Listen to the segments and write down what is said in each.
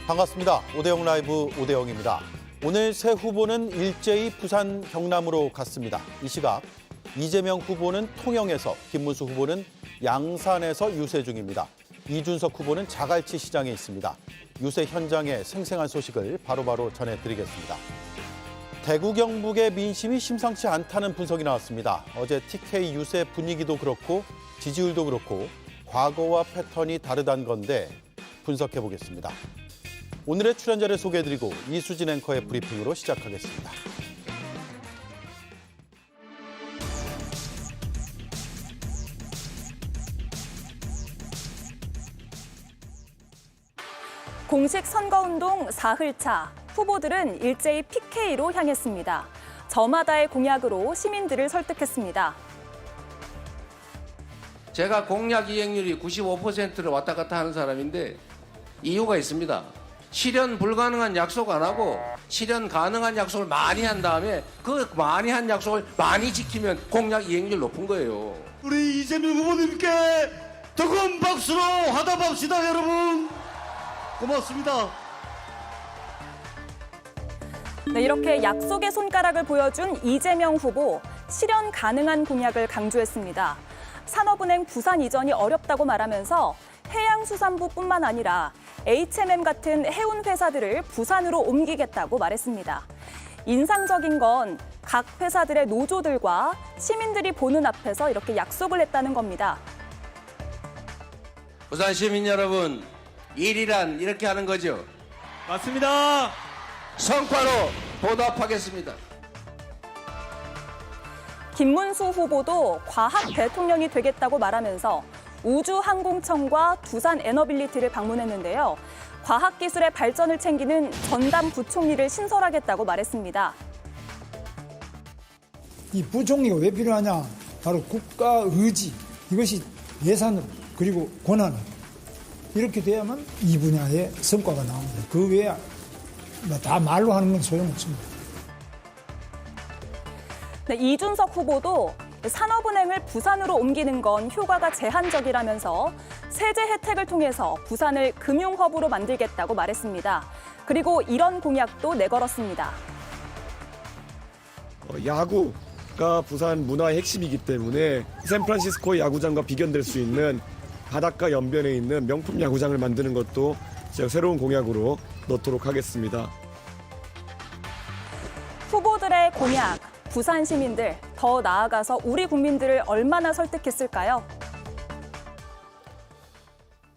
반갑습니다. 오대영 라이브 오대영입니다. 오늘 새 후보는 일제히 부산 경남으로 갔습니다. 이 시각 이재명 후보는 통영에서, 김문수 후보는 양산에서 유세 중입니다. 이준석 후보는 자갈치 시장에 있습니다. 유세 현장의 생생한 소식을 바로바로 전해드리겠습니다. 대구 경북의 민심이 심상치 않다는 분석이 나왔습니다. 어제 TK 유세 분위기도 그렇고 지지율도 그렇고 과거와 패턴이 다르다는 건데 분석해 보겠습니다. 오늘의 출연자를 소개해드리고 이수진 앵커의 브리핑으로 시작하겠습니다. 공식 선거운동 사흘차, 후보들은 일제히 PK로 향했습니다. 저마다의 공약으로 시민들을 설득했습니다. 제가 공약 이행률이 95%를 왔다 갔다 하는 사람인데 이유가 있습니다. 실현 불가능한 약속 안 하고 실현 가능한 약속을 많이 한 다음에 그 많이 한 약속을 많이 지키면 공약 이행률 높은 거예요. 우리 이재명 후보님께 뜨거운 박수로 화답합시다, 여러분. 고맙습니다. 네, 이렇게 약속의 손가락을 보여준 이재명 후보, 실현 가능한 공약을 강조했습니다. 산업은행 부산 이전이 어렵다고 말하면서 해양수산부뿐만 아니라 HMM 같은 해운 회사들을 부산으로 옮기겠다고 말했습니다. 인상적인 건 각 회사들의 노조들과 시민들이 보는 앞에서 이렇게 약속을 했다는 겁니다. 부산 시민 여러분, 일이란 이렇게 하는 거죠. 맞습니다. 성과로 보답하겠습니다. 김문수 후보도 과학 대통령이 되겠다고 말하면서 우주항공청과 두산 에너빌리티를 방문했는데요. 과학기술의 발전을 챙기는 전담 부총리를 신설하겠다고 말했습니다. 이 부총리가 왜 필요하냐? 바로 국가 의지, 이것이 예산으로 그리고 권한으로 이렇게 돼야만 이 분야의 성과가 나옵니다. 그 외에 다 말로 하는 건 소용없습니다. 네, 이준석 후보도 산업은행을 부산으로 옮기는 건 효과가 제한적이라면서 세제 혜택을 통해서 부산을 금융허브로 만들겠다고 말했습니다. 그리고 이런 공약도 내걸었습니다. 야구가 부산 문화의 핵심이기 때문에 샌프란시스코 야구장과 비견될 수 있는 바닷가 연변에 있는 명품 야구장을 만드는 것도 제가 새로운 공약으로 넣도록 하겠습니다. 후보들의 공약, 부산 시민들, 더 나아가서 우리 국민들을 얼마나 설득했을까요?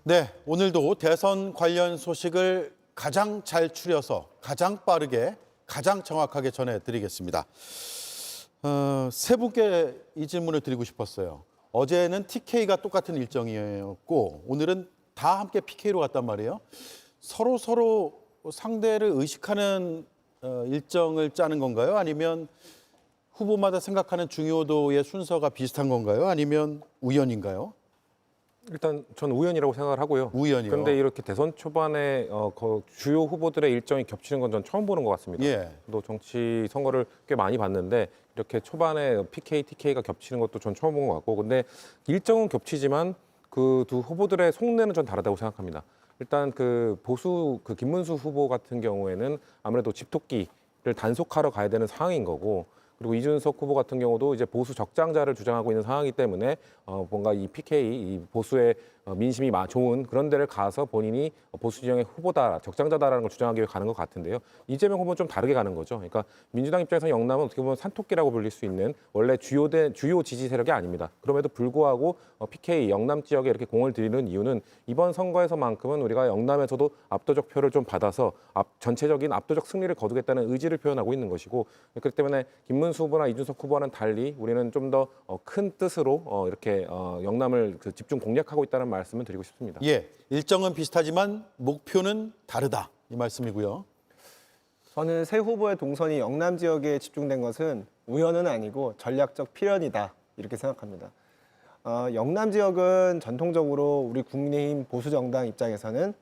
네, 오늘도 대선 관련 소식을 가장 잘 추려서 가장 빠르게, 가장 정확하게 전해드리겠습니다. 세 분께 이 질문을 드리고 싶었어요. 어제는 TK가 똑같은 일정이었고 오늘은 다 함께 PK로 갔단 말이에요. 서로 상대를 의식하는 일정을 짜는 건가요? 아니면 후보마다 생각하는 중요도의 순서가 비슷한 건가요? 아니면 우연인가요? 일단 전 우연이라고 생각을 하고요. 우연이요? 그런데 이렇게 대선 초반에 주요 후보들의 일정이 겹치는 건 전 처음 보는 것 같습니다. 예. 또 정치 선거를 꽤 많이 봤는데 이렇게 초반에 PK, TK가 겹치는 것도 전 처음 본 것 같고, 근데 일정은 겹치지만 그 두 후보들의 속내는 전 다르다고 생각합니다. 일단 김문수 후보 같은 경우에는 아무래도 집토끼를 단속하러 가야 되는 상황인 거고, 그리고 이준석 후보 같은 경우도 이제 보수 적장자를 주장하고 있는 상황이기 때문에 뭔가 이 PK, 이 보수의 민심이 좋은 그런 데를 가서 본인이 보수 진영의 후보다, 적장자다라는 걸 주장하기 위해 가는 것 같은데요. 이재명 후보는 좀 다르게 가는 거죠. 그러니까 민주당 입장에서 영남은 어떻게 보면 산토끼라고 불릴 수 있는 원래 주요 지지 세력이 아닙니다. 그럼에도 불구하고 PK, 영남 지역에 이렇게 공을 들이는 이유는 이번 선거에서만큼은 우리가 영남에서도 압도적 표를 좀 받아서 전체적인 압도적 승리를 거두겠다는 의지를 표현하고 있는 것이고, 그렇기 때문에 김문수 후보나 이준석 후보와는 달리 우리는 좀 더 큰 뜻으로 이렇게 영남을 집중 공략하고 있다는 말씀을 드리고 싶습니다. 예, 일정은 비슷하지만 목표는 다르다 이 말씀이고요. 저는 새 후보의 동선이 영남 지역에 집중된 것은 우연은 아니고 전략적 필연이다 이렇게 생각합니다. 영남 지역은 전통적으로 우리 국민의힘 보수정당 입장에서는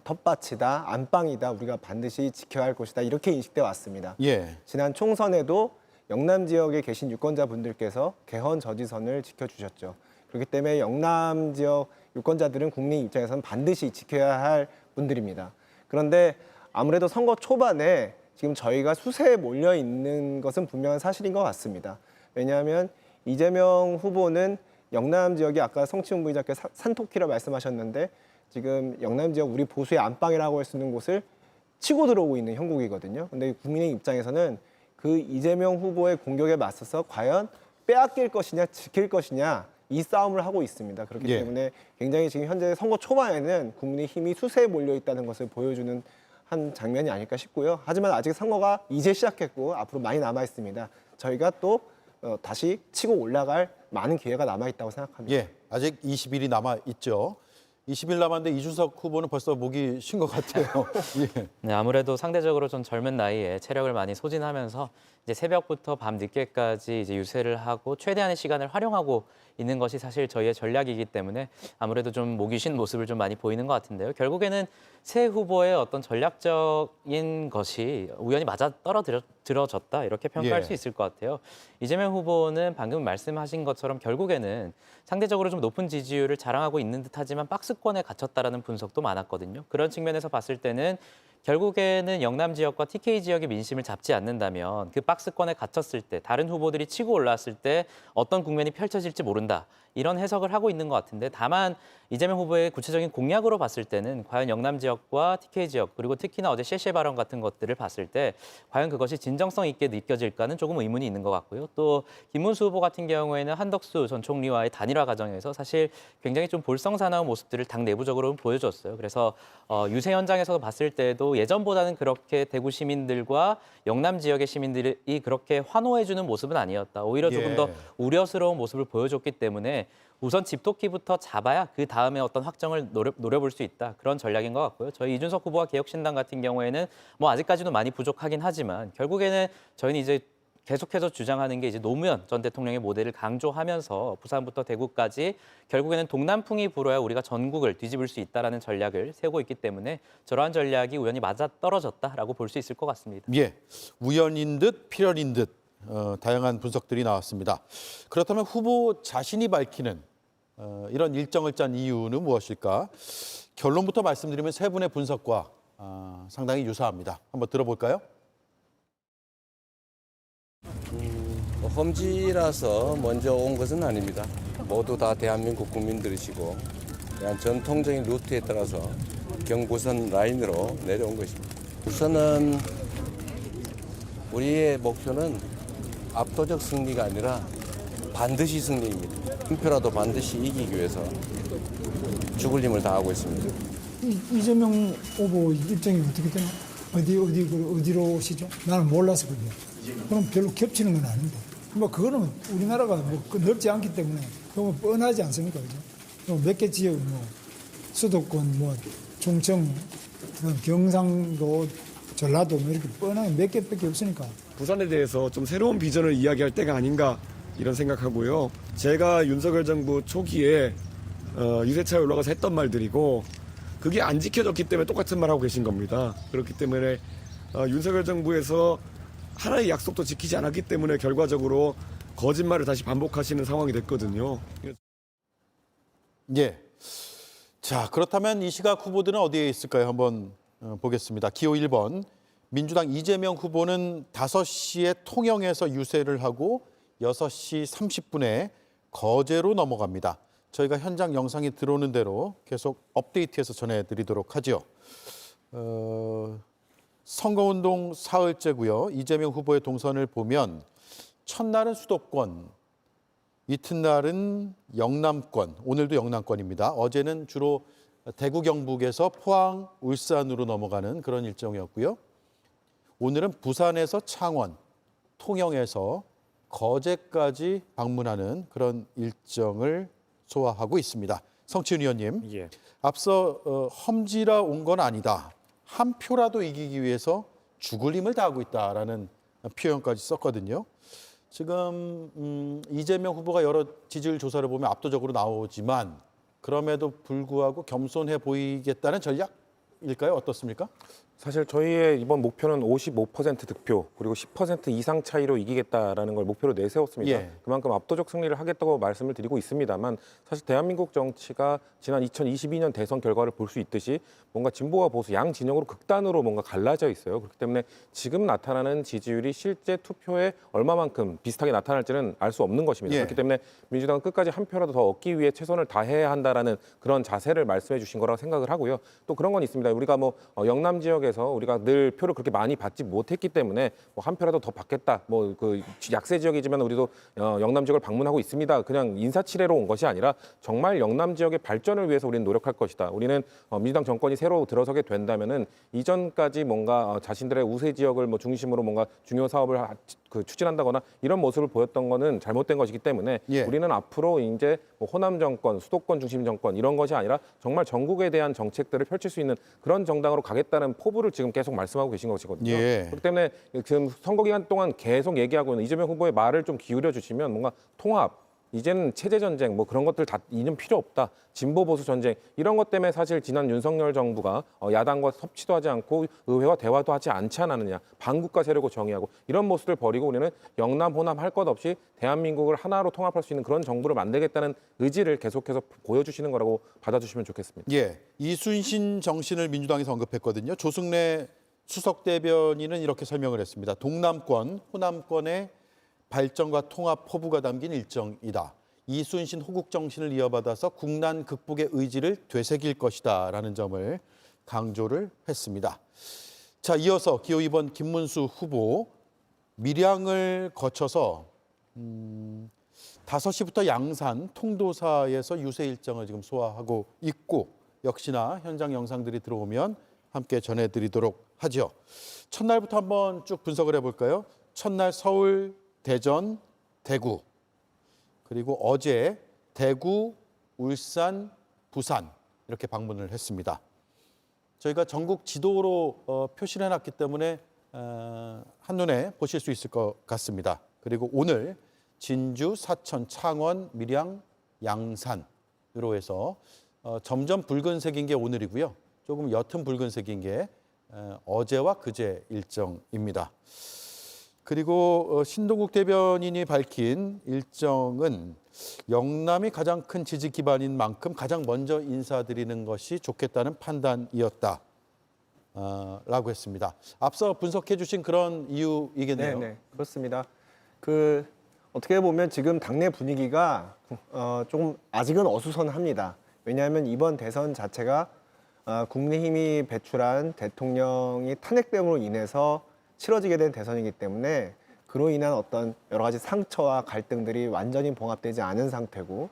텃밭이다, 안방이다, 우리가 반드시 지켜야 할 곳이다 이렇게 인식돼 왔습니다. 예. 지난 총선에도 영남 지역에 계신 유권자분들께서 개헌 저지선을 지켜주셨죠. 그렇기 때문에 영남 지역 유권자들은 국민 입장에서는 반드시 지켜야 할 분들입니다. 그런데 아무래도 선거 초반에 지금 저희가 수세에 몰려 있는 것은 분명한 사실인 것 같습니다. 왜냐하면 이재명 후보는 영남 지역이 아까 성치훈 부의장께서 산토끼라 말씀하셨는데 지금 영남 지역 우리 보수의 안방이라고 할 수 있는 곳을 치고 들어오고 있는 형국이거든요. 근데 국민의 입장에서는 그 이재명 후보의 공격에 맞서서 과연 빼앗길 것이냐 지킬 것이냐 이 싸움을 하고 있습니다. 그렇기 예. 때문에 굉장히 지금 현재 선거 초반에는 국민의힘이 수세에 몰려 있다는 것을 보여주는 한 장면이 아닐까 싶고요. 하지만 아직 선거가 이제 시작했고 앞으로 많이 남아 있습니다. 저희가 또 다시 치고 올라갈 많은 기회가 남아 있다고 생각합니다. 예, 아직 20일이 남아 있죠. 20일 남았는데 이준석 후보는 벌써 목이 쉰 것 같아요. 예. 네, 아무래도 상대적으로 좀 젊은 나이에 체력을 많이 소진하면서 이제 새벽부터 밤 늦게까지 이제 유세를 하고 최대한의 시간을 활용하고 있는 것이 사실 저희의 전략이기 때문에 아무래도 좀 목이 쉰 모습을 좀 많이 보이는 것 같은데요. 결국에는 새 후보의 어떤 전략적인 것이 우연히 맞아 떨어졌다 이렇게 평가할 예. 수 있을 것 같아요. 이재명 후보는 방금 말씀하신 것처럼 결국에는 상대적으로 좀 높은 지지율을 자랑하고 있는 듯하지만 박스권에 갇혔다라는 분석도 많았거든요. 그런 측면에서 봤을 때는 결국에는 영남 지역과 TK 지역의 민심을 잡지 않는다면 그 박스권에 갇혔을 때 다른 후보들이 치고 올라왔을 때 어떤 국면이 펼쳐질지 모른다. 이런 해석을 하고 있는 것 같은데 다만 이재명 후보의 구체적인 공약으로 봤을 때는 과연 영남 지역과 TK 지역 그리고 특히나 어제 셰셰 발언 같은 것들을 봤을 때 과연 그것이 진정성 있게 느껴질까는 조금 의문이 있는 것 같고요. 또 김문수 후보 같은 경우에는 한덕수 전 총리와의 단일화 과정에서 사실 굉장히 좀 볼썽사나운 모습들을 당 내부적으로 보여줬어요. 그래서 유세 현장에서 봤을 때도 예전보다는 그렇게 대구 시민들과 영남 지역의 시민들이 그렇게 환호해주는 모습은 아니었다. 오히려 조금 예. 더 우려스러운 모습을 보여줬기 때문에 우선 집토끼부터 잡아야 그 다음에 어떤 확정을 노려볼 수 있다. 그런 전략인 것 같고요. 저희 이준석 후보와 개혁신당 같은 경우에는 뭐 아직까지도 많이 부족하긴 하지만 결국에는 저희는 이제 계속해서 주장하는 게 이제 노무현 전 대통령의 모델을 강조하면서 부산부터 대구까지 결국에는 동남풍이 불어야 우리가 전국을 뒤집을 수 있다라는 전략을 세우고 있기 때문에 저러한 전략이 우연히 맞아 떨어졌다라고 볼 수 있을 것 같습니다. 예, 우연인 듯 필연인 듯 다양한 분석들이 나왔습니다. 그렇다면 후보 자신이 밝히는 이런 일정을 짠 이유는 무엇일까? 결론부터 말씀드리면 세 분의 분석과 상당히 유사합니다. 한번 들어볼까요? 험지라서 먼저 온 것은 아닙니다. 모두 다 대한민국 국민들이시고 그냥 전통적인 루트에 따라서 경부선 라인으로 내려온 것입니다. 우선은 우리의 목표는 압도적 승리가 아니라 반드시 승리입니다. 한 표라도 반드시 이기기 위해서 죽을 힘을 다하고 있습니다. 이재명 후보 일정이 어떻게 되나? 어디로 오시죠? 나는 몰라서 그래요. 그럼 별로 겹치는 건 아닌데. 뭐 그거는 우리나라가 뭐 넓지 않기 때문에 그거 뻔하지 않습니까? 그죠? 몇 개 지역 뭐 수도권 뭐 충청, 경상도, 전라도 뭐 이렇게 뻔하게 몇 개밖에 없으니까. 부산에 대해서 좀 새로운 비전을 이야기할 때가 아닌가 이런 생각하고요. 제가 윤석열 정부 초기에 유세차에 올라가서 했던 말들이고 그게 안 지켜졌기 때문에 똑같은 말 하고 계신 겁니다. 그렇기 때문에 윤석열 정부에서 하나의 약속도 지키지 않았기 때문에 결과적으로 거짓말을 다시 반복하시는 상황이 됐거든요. 예. 자, 그렇다면 이 시각 후보들은 어디에 있을까요? 한번 보겠습니다. 기호 1번. 민주당 이재명 후보는 5시에 통영에서 유세를 하고 6시 30분에 거제로 넘어갑니다. 저희가 현장 영상이 들어오는 대로 계속 업데이트해서 전해드리도록 하죠. 선거운동 사흘째고요. 이재명 후보의 동선을 보면 첫날은 수도권, 이튿날은 영남권, 오늘도 영남권입니다. 어제는 주로 대구 경북에서 포항, 울산으로 넘어가는 그런 일정이었고요. 오늘은 부산에서 창원, 통영에서 거제까지 방문하는 그런 일정을 소화하고 있습니다. 성치훈 의원님, 예. 앞서 험지라 온 건 아니다. 한 표라도 이기기 위해서 죽을 힘을 다하고 있다라는 표현까지 썼거든요. 지금 이재명 후보가 여러 지지율 조사를 보면 압도적으로 나오지만 그럼에도 불구하고 겸손해 보이겠다는 전략일까요? 어떻습니까? 사실 저희의 이번 목표는 55% 득표 그리고 10% 이상 차이로 이기겠다라는 걸 목표로 내세웠습니다. 예. 그만큼 압도적 승리를 하겠다고 말씀을 드리고 있습니다만 사실 대한민국 정치가 지난 2022년 대선 결과를 볼 수 있듯이 뭔가 진보와 보수 양 진영으로 극단으로 뭔가 갈라져 있어요. 그렇기 때문에 지금 나타나는 지지율이 실제 투표에 얼마만큼 비슷하게 나타날지는 알 수 없는 것입니다. 예. 그렇기 때문에 민주당은 끝까지 한 표라도 더 얻기 위해 최선을 다해야 한다라는 그런 자세를 말씀해 주신 거라고 생각을 하고요. 또 그런 건 있습니다. 우리가 뭐 영남 지역에서 우리가 늘 표를 그렇게 많이 받지 못했기 때문에 뭐 한 표라도 더 받겠다. 뭐 그 약세 지역이지만 우리도 영남 지역을 방문하고 있습니다. 그냥 인사치레로 온 것이 아니라 정말 영남 지역의 발전을 위해서 우리는 노력할 것이다. 우리는 민주당 정권이 새로 들어서게 된다면은 이전까지 뭔가 자신들의 우세 지역을 뭐 중심으로 뭔가 중요 사업을 추진한다거나 이런 모습을 보였던 거는 잘못된 것이기 때문에 예. 우리는 앞으로 이제 뭐 호남 정권, 수도권 중심 정권 이런 것이 아니라 정말 전국에 대한 정책들을 펼칠 수 있는 그런 정당으로 가겠다는 포부를 지금 계속 말씀하고 계신 것이거든요. 예. 그렇기 때문에 지금 선거 기간 동안 계속 얘기하고 있는 이재명 후보의 말을 좀 기울여 주시면 뭔가 통합, 이제는 체제 전쟁 뭐 그런 것들 다 이는 필요 없다. 진보 보수 전쟁 이런 것 때문에 사실 지난 윤석열 정부가 야당과 섭취도 하지 않고 의회와 대화도 하지 않지 않았느냐. 반국가 세력을 정의하고 이런 모습을 버리고 우리는 영남 호남 할 것 없이 대한민국을 하나로 통합할 수 있는 그런 정부를 만들겠다는 의지를 계속해서 보여주시는 거라고 받아주시면 좋겠습니다. 예, 이순신 정신을 민주당에서 언급했거든요. 조승래 수석 대변인은 이렇게 설명을 했습니다. 동남권, 호남권의 발전과 통합 포부가 담긴 일정이다. 이순신 호국 정신을 이어받아서 국난 극복의 의지를 되새길 것이다라는 점을 강조를 했습니다. 자, 이어서 기호 2번 김문수 후보 밀양을 거쳐서 5시부터 양산 통도사에서 유세 일정을 지금 소화하고 있고 역시나 현장 영상들이 들어오면 함께 전해드리도록 하죠. 첫날부터 한번 쭉 분석을 해볼까요? 첫날 서울, 대전, 대구, 그리고 어제 대구, 울산, 부산 이렇게 방문을 했습니다. 저희가 전국 지도로 표시를 해놨기 때문에 한눈에 보실 수 있을 것 같습니다. 그리고 오늘 진주, 사천, 창원, 밀양, 양산으로 해서 점점 붉은색인 게 오늘이고요. 조금 옅은 붉은색인 게 어제와 그제 일정입니다. 그리고 신동국 대변인이 밝힌 일정은 영남이 가장 큰 지지 기반인 만큼 가장 먼저 인사드리는 것이 좋겠다는 판단이었다. 라고 했습니다. 앞서 분석해 주신 그런 이유이겠네요. 네, 그렇습니다. 어떻게 보면 지금 당내 분위기가 조금 아직은 어수선합니다. 왜냐하면 이번 대선 자체가 국민의힘이 배출한 대통령이 탄핵됨으로 인해서 치러지게 된 대선이기 때문에 그로 인한 어떤 여러 가지 상처와 갈등들이 완전히 봉합되지 않은 상태고,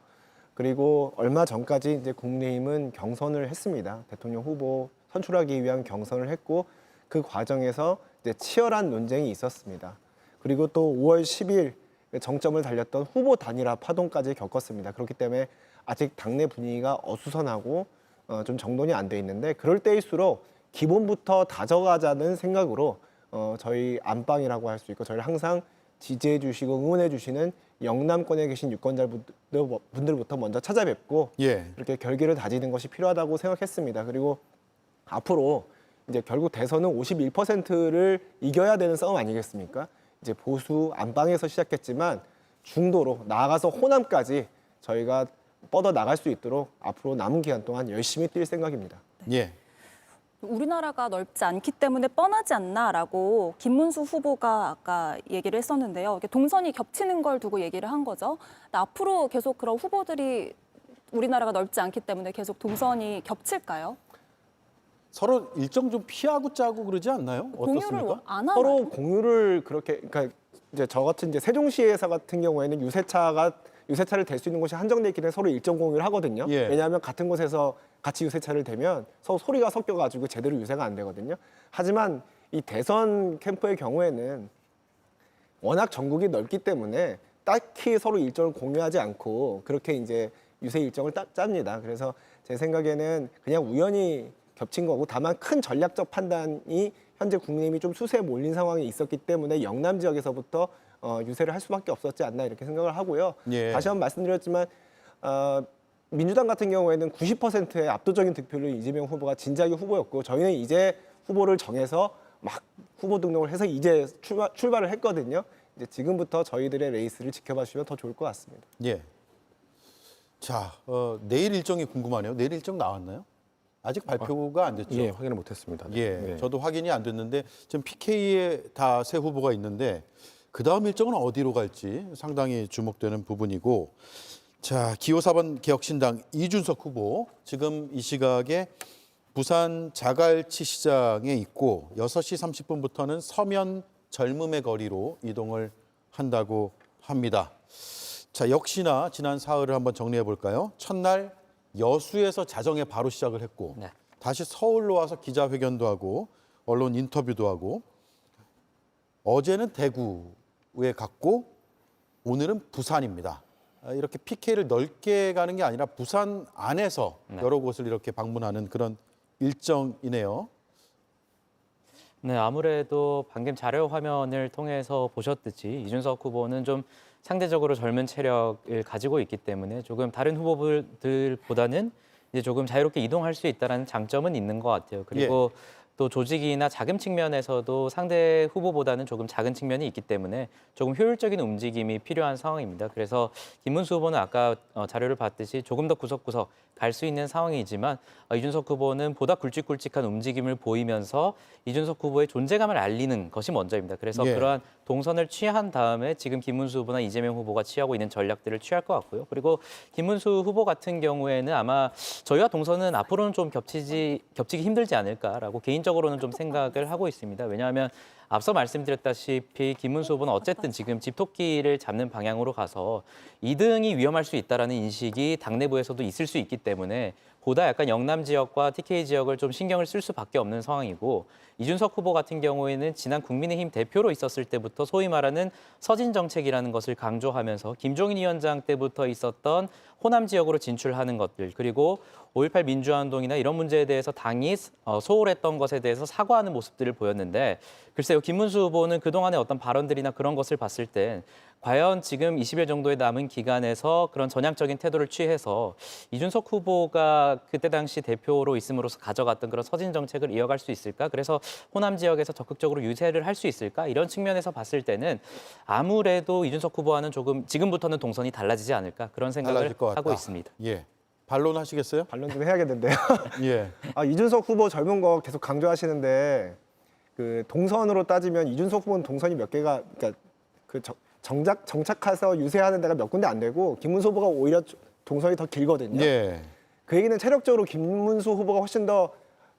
그리고 얼마 전까지 이제 국민의힘은 경선을 했습니다. 대통령 후보 선출하기 위한 경선을 했고 그 과정에서 이제 치열한 논쟁이 있었습니다. 그리고 또 5월 10일 정점을 달렸던 후보 단일화 파동까지 겪었습니다. 그렇기 때문에 아직 당내 분위기가 어수선하고 좀 정돈이 안 돼 있는데, 그럴 때일수록 기본부터 다져가자는 생각으로 저희 안방이라고 할 수 있고 저희를 항상 지지해 주시고 응원해 주시는 영남권에 계신 유권자분들부터 먼저 찾아뵙고 그렇게 결기를 다지는 것이 필요하다고 생각했습니다. 그리고 앞으로 이제 결국 대선은 51%를 이겨야 되는 싸움 아니겠습니까? 이제 보수 안방에서 시작했지만 중도로 나아가서 호남까지 저희가 뻗어 나갈 수 있도록 앞으로 남은 기간 동안 열심히 뛸 생각입니다. 예. 우리나라가 넓지 않기 때문에 뻔하지 않나라고 김문수 후보가 아까 얘기를 했었는데요. 동선이 겹치는 걸 두고 얘기를 한 거죠. 앞으로 계속 그런 후보들이 우리나라가 넓지 않기 때문에 계속 동선이 겹칠까요? 서로 일정 좀 피하고 짜고 그러지 않나요? 공유를 어떻습니까? 안 하나요? 서로 공유를 그렇게, 그러니까 이제 저 같은 이제 세종시에서 같은 경우에는 유세차를 댈 수 있는 곳이 한정돼 있기 때문에 서로 일정 공유를 하거든요. 예. 왜냐하면 같은 곳에서 같이 유세차를 대면 서로 소리가 섞여가지고 제대로 유세가 안 되거든요. 하지만 이 대선 캠프의 경우에는 워낙 전국이 넓기 때문에 딱히 서로 일정을 공유하지 않고 그렇게 이제 유세 일정을 짭니다. 그래서 제 생각에는 그냥 우연히 겹친 거고, 다만 큰 전략적 판단이 현재 국민의힘이 좀 수세에 몰린 상황이 있었기 때문에 영남 지역에서부터 유세를 할 수밖에 없었지 않나 이렇게 생각을 하고요. 예. 다시 한번 말씀드렸지만 민주당 같은 경우에는 90%의 압도적인 득표를 이재명 후보가 진작에 후보였고, 저희는 이제 후보를 정해서 막 후보 등록을 해서 이제 출발을 했거든요. 이제 지금부터 저희들의 레이스를 지켜봐 주시면 더 좋을 것 같습니다. 예. 자, 내일 일정이 궁금하네요. 내일 일정 나왔나요? 아직 발표가 안 됐죠? 예, 확인을 못했습니다. 예, 네. 저도 확인이 안 됐는데 지금 PK에 다 세 후보가 있는데 그 다음 일정은 어디로 갈지 상당히 주목되는 부분이고, 자, 기호 4번 개혁신당 이준석 후보 지금 이 시각에 부산 자갈치 시장에 있고 6시 30분부터는 서면 젊음의 거리로 이동을 한다고 합니다. 자, 역시나 지난 사흘을 한번 정리해 볼까요? 첫날 여수에서 자정에 바로 시작을 했고 네. 다시 서울로 와서 기자회견도 하고 언론 인터뷰도 하고 어제는 대구에 갔고 오늘은 부산입니다. 이렇게 PK를 넓게 가는 게 아니라 부산 안에서 여러 곳을 이렇게 방문하는 그런 일정이네요. 네, 아무래도 방금 자료 화면을 통해서 보셨듯이 이준석 후보는 좀 상대적으로 젊은 체력을 가지고 있기 때문에 조금 다른 후보들보다는 이제 조금 자유롭게 이동할 수 있다는 장점은 있는 것 같아요. 그리고 또 조직이나 자금 측면에서도 상대 후보보다는 조금 작은 측면이 있기 때문에 조금 효율적인 움직임이 필요한 상황입니다. 그래서 김문수 후보는 아까 자료를 봤듯이 조금 더 구석구석 갈 수 있는 상황이지만 이준석 후보는 보다 굵직굵직한 움직임을 보이면서 이준석 후보의 존재감을 알리는 것이 먼저입니다. 그래서 예. 그러한 동선을 취한 다음에 지금 김문수 후보나 이재명 후보가 취하고 있는 전략들을 취할 것 같고요. 그리고 김문수 후보 같은 경우에는 아마 저희와 동선은 앞으로는 좀 겹치기 힘들지 않을까라고 개인적으로는 좀 생각을 하고 있습니다. 왜냐하면 앞서 말씀드렸다시피 김문수 후보는 어쨌든 지금 집토끼를 잡는 방향으로 가서 2등이 위험할 수 있다는 인식이 당내부에서도 있을 수 있기 때문에 보다 약간 영남 지역과 TK 지역을 좀 신경을 쓸 수밖에 없는 상황이고, 이준석 후보 같은 경우에는 지난 국민의힘 대표로 있었을 때부터 소위 말하는 서진 정책이라는 것을 강조하면서 김종인 위원장 때부터 있었던 호남 지역으로 진출하는 것들, 그리고 5.18 민주화운동이나 이런 문제에 대해서 당이 소홀했던 것에 대해서 사과하는 모습들을 보였는데, 글쎄요, 김문수 후보는 그동안의 어떤 발언들이나 그런 것을 봤을 때 과연 지금 20일 정도의 남은 기간에서 그런 전향적인 태도를 취해서 이준석 후보가 그때 당시 대표로 있음으로써 가져갔던 그런 서진 정책을 이어갈 수 있을까? 그래서 호남 지역에서 적극적으로 유세를 할 수 있을까? 이런 측면에서 봤을 때는 아무래도 이준석 후보와는 조금 지금부터는 동선이 달라지지 않을까? 그런 생각을 달라질 것 같다. 하고 있습니다. 예. 반론하시겠어요? 반론 좀 해야겠는데요. 예. 이준석 후보 젊은 거 계속 강조하시는데 그 동선으로 따지면 이준석 후보는 동선이 몇 개가, 그러니까 그 정착해서 유세하는 데가 몇 군데 안 되고 김문수 후보가 오히려 동선이 더 길거든요. 예. 그 얘기는 체력적으로 김문수 후보가 훨씬 더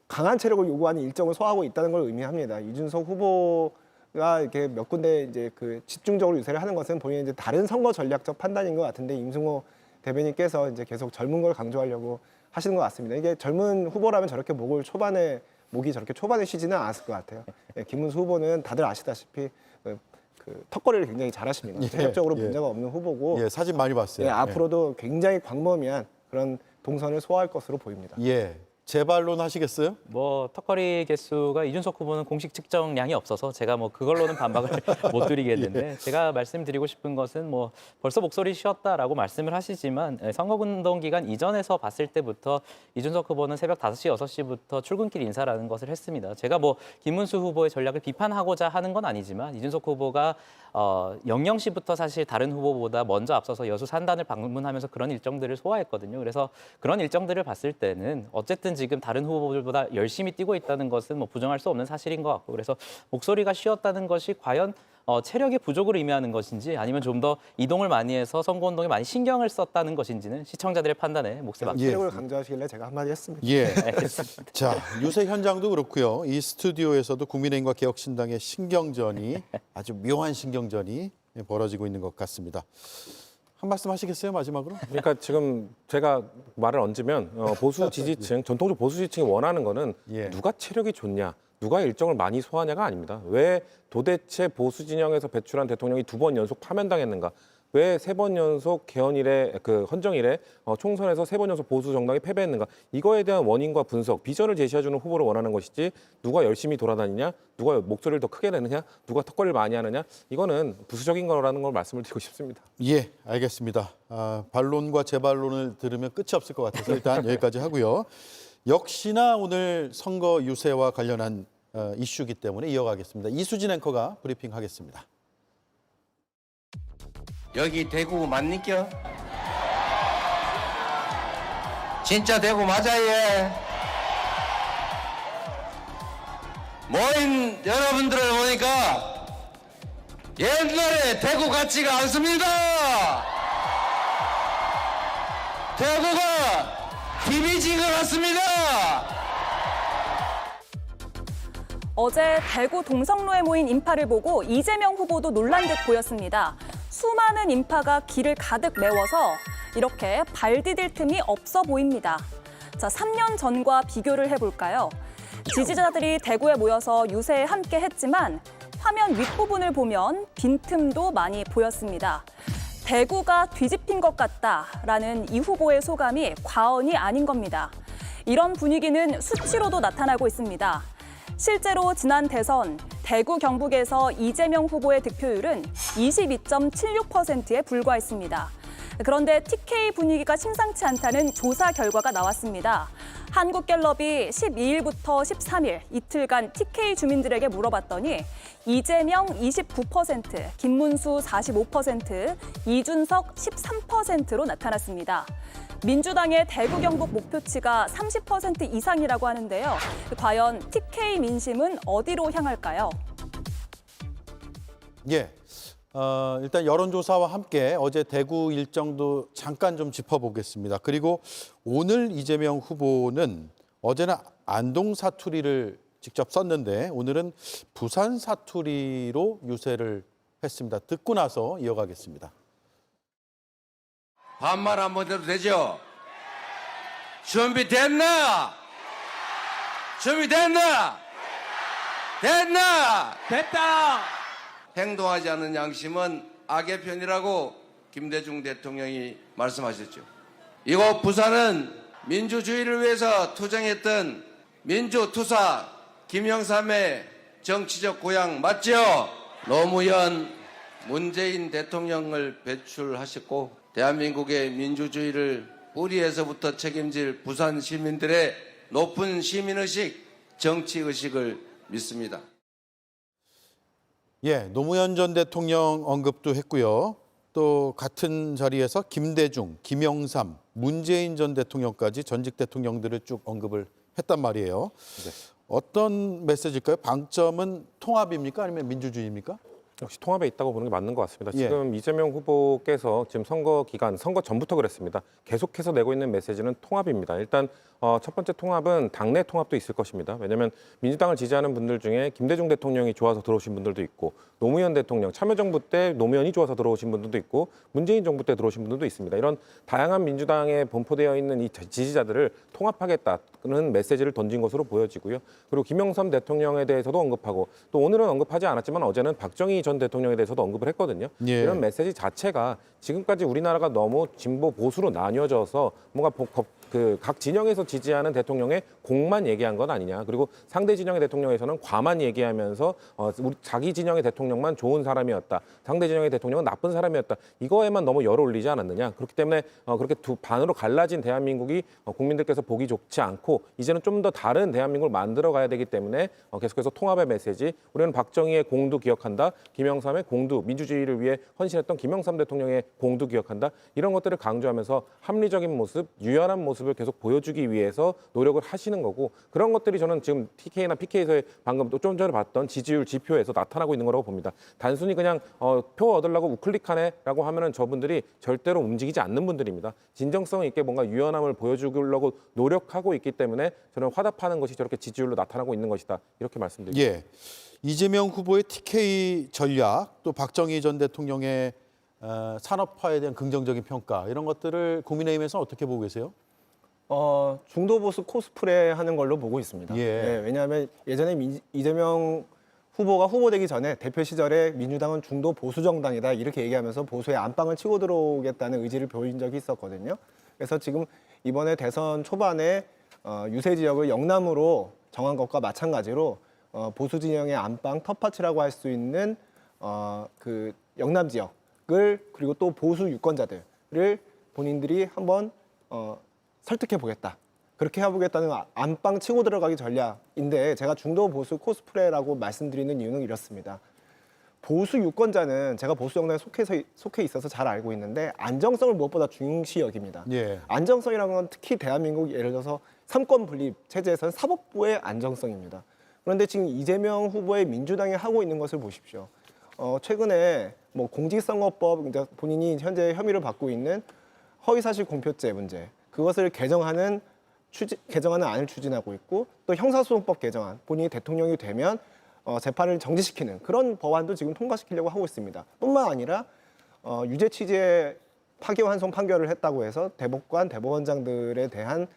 강한 체력을 요구하는 일정을 소화하고 있다는 걸 의미합니다. 이준석 후보가 이렇게 몇 군데 이제 그 집중적으로 유세를 하는 것은 본인의 이제 다른 선거 전략적 판단인 것 같은데, 임승호 대변인께서 이제 계속 젊은 걸 강조하려고 하시는 것 같습니다. 이게 젊은 후보라면 저렇게 목이 저렇게 초반에 쉬지는 않았을 것 같아요. 예, 김문수 후보는 다들 아시다시피 그 턱걸이를 굉장히 잘하십니다. 예, 체력적으로 예. 문제가 없는 후보고, 예, 사진 많이 봤어요. 예, 앞으로도 굉장히 광범위한 그런 동선을 소화할 것으로 보입니다. 예. 재반론 하시겠어요? 뭐 턱걸이 개수가 이준석 후보는 공식 측정량이 없어서 제가 뭐 그걸로는 반박을 못 드리겠는데, 제가 말씀드리고 싶은 것은 뭐 벌써 목소리 쉬었다라고 말씀을 하시지만 선거운동 기간 이전에서 봤을 때부터 이준석 후보는 새벽 5시, 6시부터 출근길 인사라는 것을 했습니다. 제가 뭐 김문수 후보의 전략을 비판하고자 하는 건 아니지만 이준석 후보가 00시부터 사실 다른 후보보다 먼저 앞서서 여수 산단을 방문하면서 그런 일정들을 소화했거든요. 그래서 그런 일정들을 봤을 때는 어쨌든 지금 다른 후보들보다 열심히 뛰고 있다는 것은 뭐 부정할 수 없는 사실인 것 같고, 그래서 목소리가 쉬었다는 것이 과연 체력의 부족을 의미하는 것인지 아니면 좀 더 이동을 많이 해서 선거운동에 많이 신경을 썼다는 것인지는 시청자들의 판단에 몫을 맡깁니다. 예. 체력을 강조하시길래 제가 한마디 했습니다. 예. 자, 유세 현장도 그렇고요. 이 스튜디오에서도 국민의힘과 개혁신당의 신경전이 아주 묘한 신경전이 벌어지고 있는 것 같습니다. 한 말씀 하시겠어요, 마지막으로? 그러니까 지금 제가 말을 얹으면 보수 지지층, 전통적 보수 지지층이 원하는 거는 예. 누가 체력이 좋냐, 누가 일정을 많이 소화하냐가 아닙니다. 왜 도대체 보수 진영에서 배출한 대통령이 2번 연속 파면당했는가? 왜 3번 연속 개헌일에 헌정일에 총선에서 3번 연속 보수 정당이 패배했는가? 이거에 대한 원인과 분석, 비전을 제시해주는 후보를 원하는 것이지, 누가 열심히 돌아다니냐, 누가 목소리를 더 크게 내느냐, 누가 턱걸이를 많이 하느냐, 이거는 부수적인 거라는 걸 말씀을 드리고 싶습니다. 예, 알겠습니다. 반론과 재반론을 들으면 끝이 없을 것 같아서 일단 여기까지 하고요. 역시나 오늘 선거 유세와 관련한 이슈이기 때문에 이어가겠습니다. 이수진 앵커가 브리핑하겠습니다. 여기 대구 맞니껴? 진짜 대구 맞아요. 모인 여러분들을 보니까 옛날에 대구 같지가 않습니다. 대구가 비비진 것 같습니다. 어제 대구 동성로에 모인 인파를 보고 이재명 후보도 놀란 듯 보였습니다. 수많은 인파가 길을 가득 메워서 이렇게 발 디딜 틈이 없어 보입니다. 자, 3년 전과 비교를 해볼까요? 지지자들이 대구에 모여서 유세에 함께 했지만 화면 윗부분을 보면 빈틈도 많이 보였습니다. 대구가 뒤집힌 것 같다라는 이 후보의 소감이 과언이 아닌 겁니다. 이런 분위기는 수치로도 나타나고 있습니다. 실제로 지난 대선 대구 경북에서 이재명 후보의 득표율은 22.76%에 불과했습니다. 그런데 TK 분위기가 심상치 않다는 조사 결과가 나왔습니다. 한국갤럽이 12일부터 13일 이틀간 TK 주민들에게 물어봤더니 이재명 29%, 김문수 45%, 이준석 13%로 나타났습니다. 민주당의 대구 경북 목표치가 30% 이상이라고 하는데요. 과연 TK 민심은 어디로 향할까요? 예. 일단 여론조사와 함께 어제 대구 일정도 잠깐 좀 짚어보겠습니다. 그리고 오늘 이재명 후보는 어제는 안동 사투리를 직접 썼는데 오늘은 부산 사투리로 유세를 했습니다. 듣고 나서 이어가겠습니다. 반말 한번 해도 되죠? 준비됐나? 준비됐나? 됐나? 됐다. 행동하지 않는 양심은 악의 편이라고 김대중 대통령이 말씀하셨죠. 이곳 부산은 민주주의를 위해서 투쟁했던 민주투사 김영삼의 정치적 고향 맞죠? 노무현 문재인 대통령을 배출하셨고 대한민국의 민주주의를 뿌리에서부터 책임질 부산 시민들의 높은 시민의식, 정치의식을 믿습니다. 예, 노무현 전 대통령 언급도 했고요. 또 같은 자리에서 김대중, 김영삼, 문재인 전 대통령까지 전직 대통령들을 쭉 언급을 했단 말이에요. 네. 어떤 메시지일까요? 방점은 통합입니까? 아니면 민주주의입니까? 역시 통합에 있다고 보는 게 맞는 것 같습니다. 예. 지금 이재명 후보께서 지금 선거 기간, 선거 전부터 그랬습니다. 계속해서 내고 있는 메시지는 통합입니다. 일단 첫 번째 통합은 당내 통합도 있을 것입니다. 왜냐하면 민주당을 지지하는 분들 중에 김대중 대통령이 좋아서 들어오신 분들도 있고 노무현 대통령, 참여정부 때 노무현이 좋아서 들어오신 분들도 있고 문재인 정부 때 들어오신 분들도 있습니다. 이런 다양한 민주당에 분포되어 있는 이 지지자들을 통합하겠다는 메시지를 던진 것으로 보여지고요. 그리고 김영삼 대통령에 대해서도 언급하고 또 오늘은 언급하지 않았지만 어제는 박정희 전 대통령에 대해서도 언급을 했거든요. 예. 이런 메시지 자체가 지금까지 우리나라가 너무 진보 보수로 나뉘어져서 뭔가 각 진영에서 지지하는 대통령의 공만 얘기한 건 아니냐. 그리고 상대 진영의 대통령에서는 과만 얘기하면서 우리 자기 진영의 대통령만 좋은 사람이었다. 상대 진영의 대통령은 나쁜 사람이었다. 이거에만 너무 열을 올리지 않았느냐. 그렇기 때문에 그렇게 두 반으로 갈라진 대한민국이 국민들께서 보기 좋지 않고 이제는 좀 더 다른 대한민국을 만들어 가야 되기 때문에 계속해서 통합의 메시지. 우리는 박정희의 공도 기억한다. 김영삼의 공도, 민주주의를 위해 헌신했던 김영삼 대통령의 공도 기억한다. 이런 것들을 강조하면서 합리적인 모습, 유연한 모습을 계속 보여주기 위해서 노력을 하시는 거고 그런 것들이 저는 지금 TK나 PK에서의 방금 또 좀 전에 봤던 지지율 지표에서 나타나고 있는 거라고 봅니다. 단순히 그냥 표 얻으려고 우클릭하네라고 하면은 저분들이 절대로 움직이지 않는 분들입니다. 진정성 있게 뭔가 유연함을 보여주려고 노력하고 있기 때문에 저는 화답하는 것이 저렇게 지지율로 나타나고 있는 것이다. 이렇게 말씀드립니다. 예, 이재명 후보의 TK 전략, 또 박정희 전 대통령의 산업화에 대한 긍정적인 평가 이런 것들을 국민의힘에서 어떻게 보고 계세요? 중도 보수 코스프레 하는 걸로 보고 있습니다. 예. 네, 왜냐하면 예전에 이재명 후보가 후보되기 전에 대표 시절에 민주당은 중도 보수 정당이다 이렇게 얘기하면서 보수의 안방을 치고 들어오겠다는 의지를 보인 적이 있었거든요. 그래서 지금 이번에 대선 초반에 유세 지역을 영남으로 정한 것과 마찬가지로 보수 진영의 안방 텃밭이라고 할 수 있는 그 영남 지역을 그리고 또 보수 유권자들을 본인들이 한번 설득해 보겠다. 그렇게 해보겠다는 안방 치고 들어가기 전략인데 제가 중도 보수 코스프레라고 말씀드리는 이유는 이렇습니다. 보수 유권자는 제가 보수 정당에 속해 있어서 잘 알고 있는데 안정성을 무엇보다 중시 여깁니다. 예. 안정성이라는 건 특히 대한민국 예를 들어서 삼권 분립 체제에서는 사법부의 안정성입니다. 그런데 지금 이재명 후보의 민주당이 하고 있는 것을 보십시오. 최근에 뭐 공직선거법, 이제 본인이 현재 혐의를 받고 있는 허위사실 공표죄 문제, 그것을 개정하는 안을 추진하고 있고, 또 형사소송법 개정안, 본인이 대통령이 되면 재판을 정지시키는 그런 법안도 지금 통과시키려고 하고 있습니다. 뿐만 아니라 유죄 취지의 파기환송 판결을 했다고 해서 대법관, 대법원장들에 대한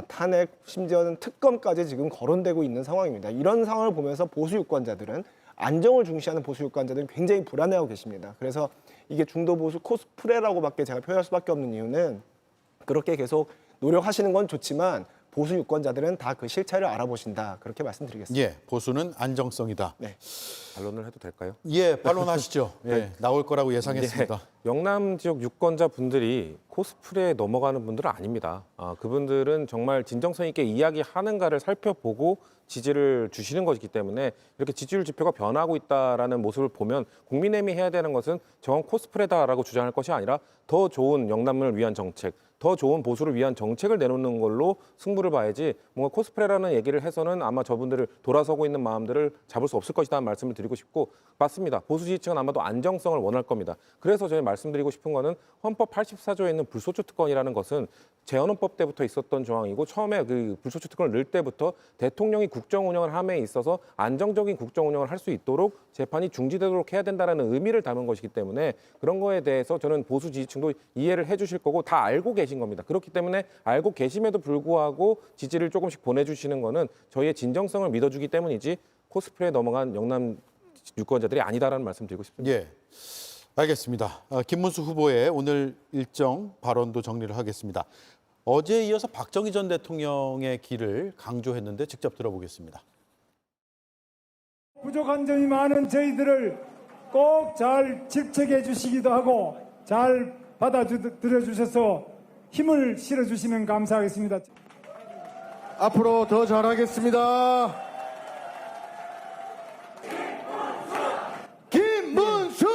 탄핵, 심지어는 특검까지 지금 거론되고 있는 상황입니다. 이런 상황을 보면서 보수 유권자들은, 안정을 중시하는 보수 유권자들은 굉장히 불안해하고 계십니다. 그래서 이게 중도 보수 코스프레라고밖에 제가 표현할 수밖에 없는 이유는, 그렇게 계속 노력하시는 건 좋지만 보수 유권자들은 다 그 실체를 알아보신다, 그렇게 말씀드리겠습니다. 예, 보수는 안정성이다. 네. 반론을 해도 될까요? 예, 반론하시죠. 예, 나올 거라고 예상했습니다. 영남 지역 유권자 분들이 코스프레에 넘어가는 분들은 아닙니다. 그분들은 정말 진정성 있게 이야기하는가를 살펴보고 지지를 주시는 것이기 때문에, 이렇게 지지율 지표가 변하고 있다라는 모습을 보면 국민의힘이 해야 되는 것은 저건 코스프레다라고 주장할 것이 아니라 더 좋은 영남을 위한 정책, 더 좋은 보수를 위한 정책을 내놓는 걸로 승부를 봐야지, 뭔가 코스프레라는 얘기를 해서는 아마 저분들을 돌아서고 있는 마음들을 잡을 수 없을 것이라는 말씀을 드리고 싶고, 맞습니다. 보수 지지층은 아마도 안정성을 원할 겁니다. 그래서 저희 말씀드리고 싶은 거는 헌법 84조에 있는 불소추 특권이라는 것은 재헌헌법 때부터 있었던 조항이고, 처음에 그 불소추 특권을 넣을 때부터 대통령이 국정 운영을 함에 있어서 안정적인 국정 운영을 할 수 있도록 재판이 중지되도록 해야 된다는 의미를 담은 것이기 때문에, 그런 거에 대해서 저는 보수 지지층도 이해를 해주실 거고 다 알고 계신 겁니다. 그렇기 때문에 알고 계심에도 불구하고 지지를 조금씩 보내주시는 거는 저희의 진정성을 믿어주기 때문이지, 코스프레에 넘어간 영남 유권자들이 아니다라는 말씀 드리고 싶습니다. 예, 알겠습니다. 김문수 후보의 오늘 일정 발언도 정리를 하겠습니다. 어제에 이어서 박정희 전 대통령의 길을 강조했는데 직접 들어보겠습니다. 부족한 점이 많은 저희들을 꼭 잘 질책해 주시기도 하고 잘 받아들여 주셔서 힘을 실어주시면 감사하겠습니다. 앞으로 더 잘하겠습니다. 김문수!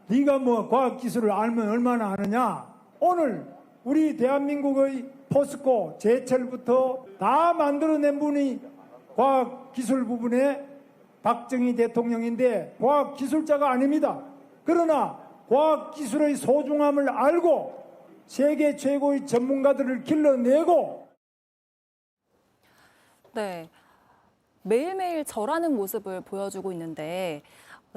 네가 뭐 과학기술을 알면 얼마나 아느냐. 오늘 우리 대한민국의 포스코, 제철부터 다 만들어낸 분이 과학기술 부분에 박정희 대통령인데 과학기술자가 아닙니다. 그러나 과학기술의 소중함을 알고 세계 최고의 전문가들을 길러내고. 네, 매일매일 절하는 모습을 보여주고 있는데,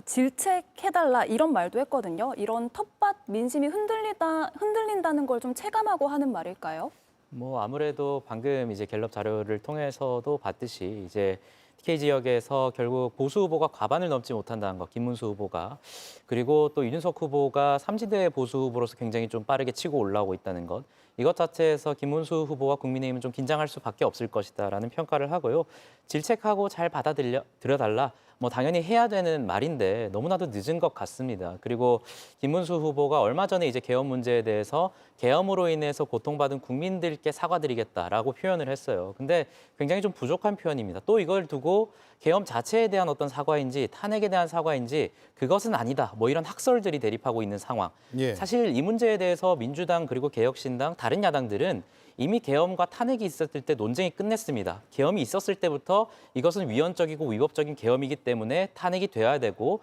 질책해달라 이런 말도 했거든요. 이런 텃밭 민심이 흔들린다는 걸 좀 체감하고 하는 말일까요? 뭐 아무래도 방금 이제 갤럽 자료를 통해서도 봤듯이 이제 TK 지역에서 결국 보수 후보가 과반을 넘지 못한다는 것, 김문수 후보가, 그리고 또 이준석 후보가 삼지대 보수 후보로서 굉장히 좀 빠르게 치고 올라오고 있다는 것, 이것 자체에서 김문수 후보와 국민의힘은 좀 긴장할 수밖에 없을 것이다라는 평가를 하고요. 질책하고 잘 받아들여달라. 뭐 당연히 해야 되는 말인데 너무나도 늦은 것 같습니다. 그리고 김문수 후보가 얼마 전에 이제 계엄 문제에 대해서 계엄으로 인해서 고통받은 국민들께 사과드리겠다라고 표현을 했어요. 근데 굉장히 좀 부족한 표현입니다. 또 이걸 두고 계엄 자체에 대한 어떤 사과인지 탄핵에 대한 사과인지 그것은 아니다. 뭐 이런 학설들이 대립하고 있는 상황. 예. 사실 이 문제에 대해서 민주당 그리고 개혁신당 다른 야당들은 이미 계엄과 탄핵이 있었을 때 논쟁이 끝냈습니다. 계엄이 있었을 때부터 이것은 위헌적이고 위법적인 계엄이기 때문에 탄핵이 돼야 되고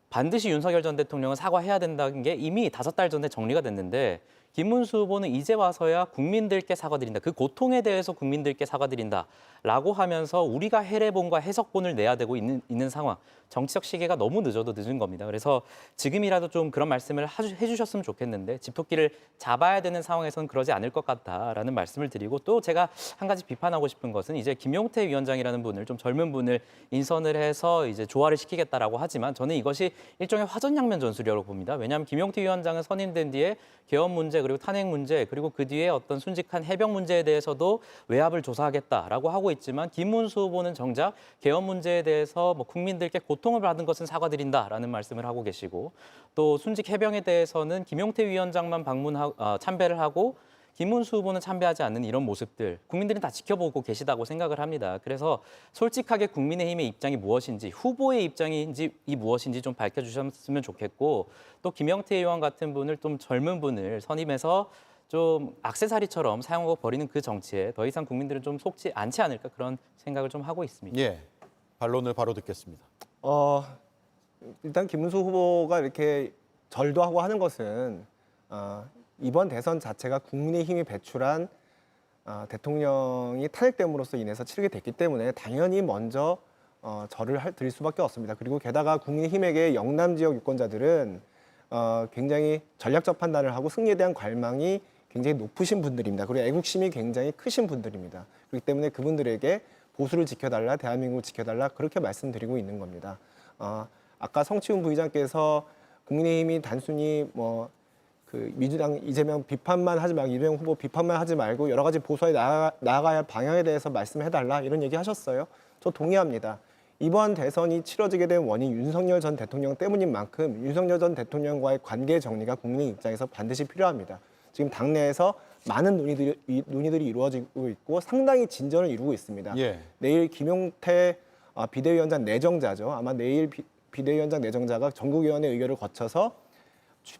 반드시 윤석열 전 대통령은 사과해야 된다는 게 이미 5달 전에 정리가 됐는데, 김문수 후보는 이제 와서야 국민들께 사과드린다. 그 고통에 대해서 국민들께 사과드린다라고 하면서 우리가 해례본과 해석본을 내야 되고 있는 상황. 정치적 시계가 너무 늦어도 늦은 겁니다. 그래서 지금이라도 좀 그런 말씀을 해주셨으면 좋겠는데, 집토끼를 잡아야 되는 상황에서는 그러지 않을 것 같다라는 말씀을 드리고, 또 제가 한 가지 비판하고 싶은 것은 이제 김용태 위원장이라는 분을, 좀 젊은 분을 인선을 해서 이제 조화를 시키겠다라고 하지만 저는 이것이 일종의 화전양면 전술이라고 봅니다. 왜냐하면 김용태 위원장은 선임된 뒤에 계엄 문제, 그리고 탄핵 문제, 그리고 그 뒤에 어떤 순직한 해병 문제에 대해서도 외압을 조사하겠다라고 하고 있지만, 김문수 후보는 정작 계엄 문제에 대해서 뭐 국민들께 고통을 받은 것은 사과드린다라는 말씀을 하고 계시고, 또 순직 해병에 대해서는 김용태 위원장만 참배를 하고 김문수 후보는 참배하지 않는 이런 모습들 국민들은 다 지켜보고 계시다고 생각을 합니다. 그래서 솔직하게 국민의힘의 입장이 무엇인지 후보의 입장인지 무엇인지 좀 밝혀주셨으면 좋겠고 또 김영태 의원 같은 분을 좀 젊은 분을 선임해서 좀 액세서리처럼 사용하고 버리는 그 정치에 더 이상 국민들은 좀 속지 않지 않을까 그런 생각을 좀 하고 있습니다. 예, 반론을 바로 듣겠습니다. 일단 김문수 후보가 이렇게 절도하고 하는 것은 이번 대선 자체가 국민의힘이 배출한 대통령이 탄핵됨으로써 인해서 치르게 됐기 때문에 당연히 먼저 절을 드릴 수밖에 없습니다. 그리고 게다가 국민의힘에게 영남 지역 유권자들은 굉장히 전략적 판단을 하고 승리에 대한 갈망이 굉장히 높으신 분들입니다. 그리고 애국심이 굉장히 크신 분들입니다. 그렇기 때문에 그분들에게 보수를 지켜달라, 대한민국을 지켜달라 그렇게 말씀드리고 있는 겁니다. 아까 성치훈 부의장께서 국민의힘이 단순히 민주당 이재명 비판만 하지 말고 이재명 후보 비판만 하지 말고 여러 가지 보수에 나아가야 할 방향에 대해서 말씀해달라 이런 얘기 하셨어요. 저 동의합니다. 이번 대선이 치러지게 된 원인 윤석열 전 대통령 때문인 만큼 윤석열 전 대통령과의 관계 정리가 국민 입장에서 반드시 필요합니다. 지금 당내에서 많은 논의들이 이루어지고 있고 상당히 진전을 이루고 있습니다. 예. 내일 김용태 비대위원장 내정자죠. 아마 내일 비대위원장 내정자가 전국위원회 의결을 거쳐서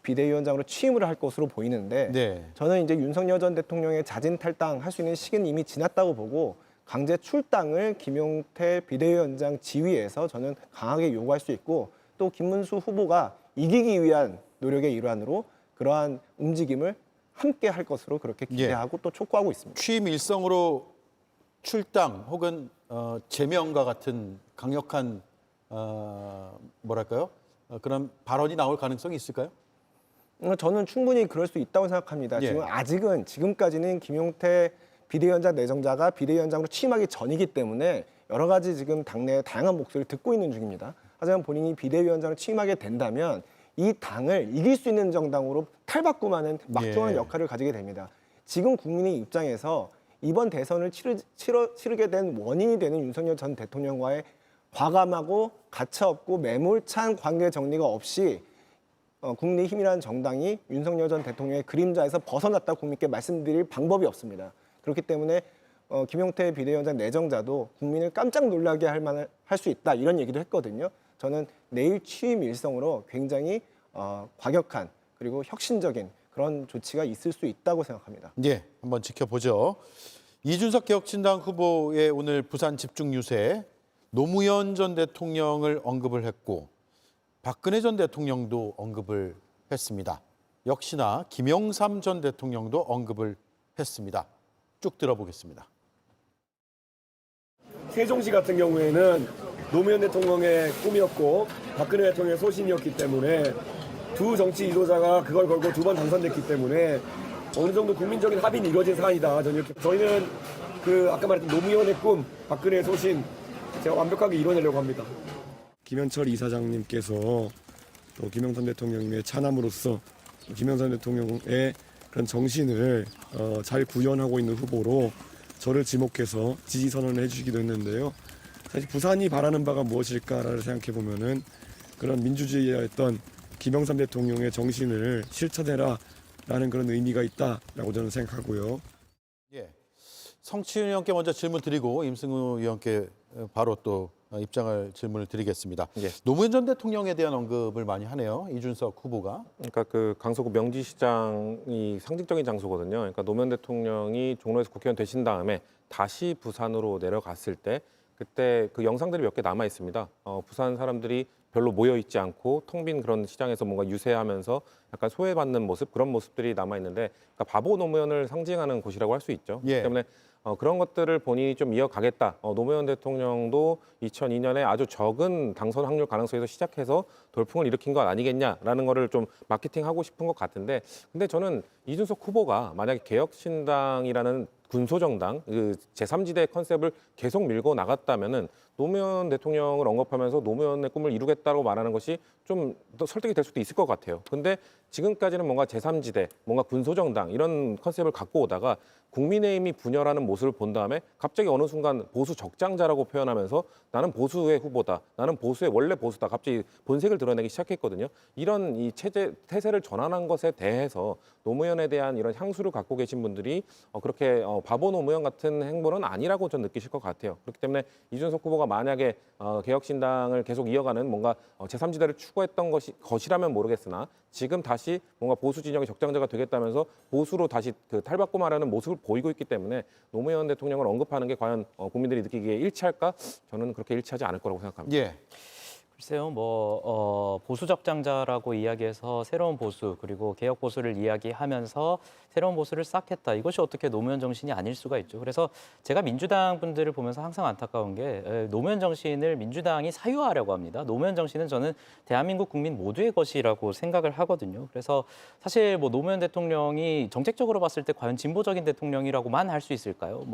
비대위원장으로 취임을 할 것으로 보이는데 네. 저는 이제 윤석열 전 대통령의 자진 탈당할 수 있는 시기는 이미 지났다고 보고 강제 출당을 김용태 비대위원장 지위에서 저는 강하게 요구할 수 있고 또 김문수 후보가 이기기 위한 노력의 일환으로 그러한 움직임을 함께 할 것으로 그렇게 기대하고 또 촉구하고 있습니다. 취임 일성으로 출당 혹은 제명과 같은 강력한 뭐랄까요? 그런 발언이 나올 가능성이 있을까요? 저는 충분히 그럴 수 있다고 생각합니다. 예. 지금까지는 김용태 비대위원장 내정자가 비대위원장으로 취임하기 전이기 때문에 여러 가지 지금 당내 다양한 목소리를 듣고 있는 중입니다. 하지만 본인이 비대위원장으로 취임하게 된다면 이 당을 이길 수 있는 정당으로 탈바꿈하는 막중한 역할을 가지게 됩니다. 지금 국민의 입장에서 이번 대선을 치르게 된 원인이 되는 윤석열 전 대통령과의 과감하고 가차없고 매몰찬 관계 정리가 없이 국민의힘이라는 정당이 윤석열 전 대통령의 그림자에서 벗어났다고 국민께 말씀드릴 방법이 없습니다. 그렇기 때문에 김용태 비대위원장 내정자도 국민을 깜짝 놀라게 할 수 있다 이런 얘기도 했거든요. 저는 내일 취임 일성으로 굉장히 과격한 그리고 혁신적인 그런 조치가 있을 수 있다고 생각합니다. 예, 한번 지켜보죠. 이준석 개혁신당 후보의 오늘 부산 집중 유세 노무현 전 대통령을 언급을 했고 박근혜 전 대통령도 언급을 했습니다. 역시나 김영삼 전 대통령도 언급을 했습니다. 쭉 들어보겠습니다. 세종시 같은 경우에는 노무현 대통령의 꿈이었고 박근혜 대통령의 소신이었기 때문에 두 정치 지도자가 그걸 걸고 두 번 당선됐기 때문에 어느 정도 국민적인 합의는 이루어진 사안이다. 저희는 아까 말했던 노무현의 꿈, 박근혜의 소신 제가 완벽하게 이뤄내려고 합니다. 김현철 이사장님께서 또 김영삼 대통령님의 차남으로서 김영삼 대통령의 그런 정신을 잘 구현하고 있는 후보로 저를 지목해서 지지 선언을 해주시기도 했는데요. 사실 부산이 바라는 바가 무엇일까를 생각해 보면은 그런 민주주의의 어떤 김영삼 대통령의 정신을 실천해라라는 그런 의미가 있다라고 저는 생각하고요. 예, 성치훈 의원께 먼저 질문 드리고 임승우 의원께 바로 또 질문을 드리겠습니다. 예. 노무현 전 대통령에 대한 언급을 많이 하네요. 이준석 후보가. 그러니까 그 강서구 명지시장이 상징적인 장소거든요. 그러니까 노무현 대통령이 종로에서 국회의원 되신 다음에 다시 부산으로 내려갔을 때 그때 그 영상들이 몇 개 남아 있습니다. 부산 사람들이 별로 모여 있지 않고 텅 빈 그런 시장에서 뭔가 유세하면서 약간 소외받는 모습 그런 모습들이 남아 있는데 그러니까 바보 노무현을 상징하는 곳이라고 할 수 있죠. 예. 그렇기 때문에 그런 것들을 본인이 좀 이어가겠다. 노무현 대통령도 2002년에 아주 적은 당선 확률 가능성에서 시작해서 돌풍을 일으킨 것 아니겠냐라는 거를 좀 마케팅하고 싶은 것 같은데 근데 저는 이준석 후보가 만약에 개혁신당이라는 군소정당, 그 제3지대 컨셉을 계속 밀고 나갔다면은 노무현 대통령을 언급하면서 노무현의 꿈을 이루겠다고 말하는 것이 좀 더 설득이 될 수도 있을 것 같아요. 근데 지금까지는 뭔가 제3지대, 뭔가 군소정당 이런 컨셉을 갖고 오다가 국민의힘이 분열하는 모습 모습을 본 다음에 갑자기 어느 순간 보수 적장자라고 표현하면서 나는 보수의 후보다, 나는 보수의 원래 보수다, 갑자기 본색을 드러내기 시작했거든요. 이런 이 태세를 전환한 것에 대해서 노무현에 대한 이런 향수를 갖고 계신 분들이 그렇게 바보 노무현 같은 행보는 아니라고 전 느끼실 것 같아요. 그렇기 때문에 이준석 후보가 만약에 개혁신당을 계속 이어가는 뭔가 제3지대를 추구했던 것이라면 모르겠으나 지금 다시 뭔가 보수 진영의 적장자가 되겠다면서 보수로 다시 그 탈바꿈 하려는 모습을 보이고 있기 때문에 노무현 대통령을 언급하는 게 과연 국민들이 느끼기에 일치할까? 저는 그렇게 일치하지 않을 거라고 생각합니다. 예. 글쎄요, 보수 적장자라고 이야기해서 새로운 보수 그리고 개혁 보수를 이야기하면서 새로운 보수를 쌓겠다. 이것이 어떻게 노무현 정신이 아닐 수가 있죠. 그래서 제가 민주당 분들을 보면서 항상 안타까운 게 노무현 정신을 민주당이 사유화하려고 합니다. 노무현 정신은 저는 대한민국 국민 모두의 것이라고 생각을 하거든요. 그래서 사실 노무현 대통령이 정책적으로 봤을 때 과연 진보적인 대통령이라고만 할 수 있을까요?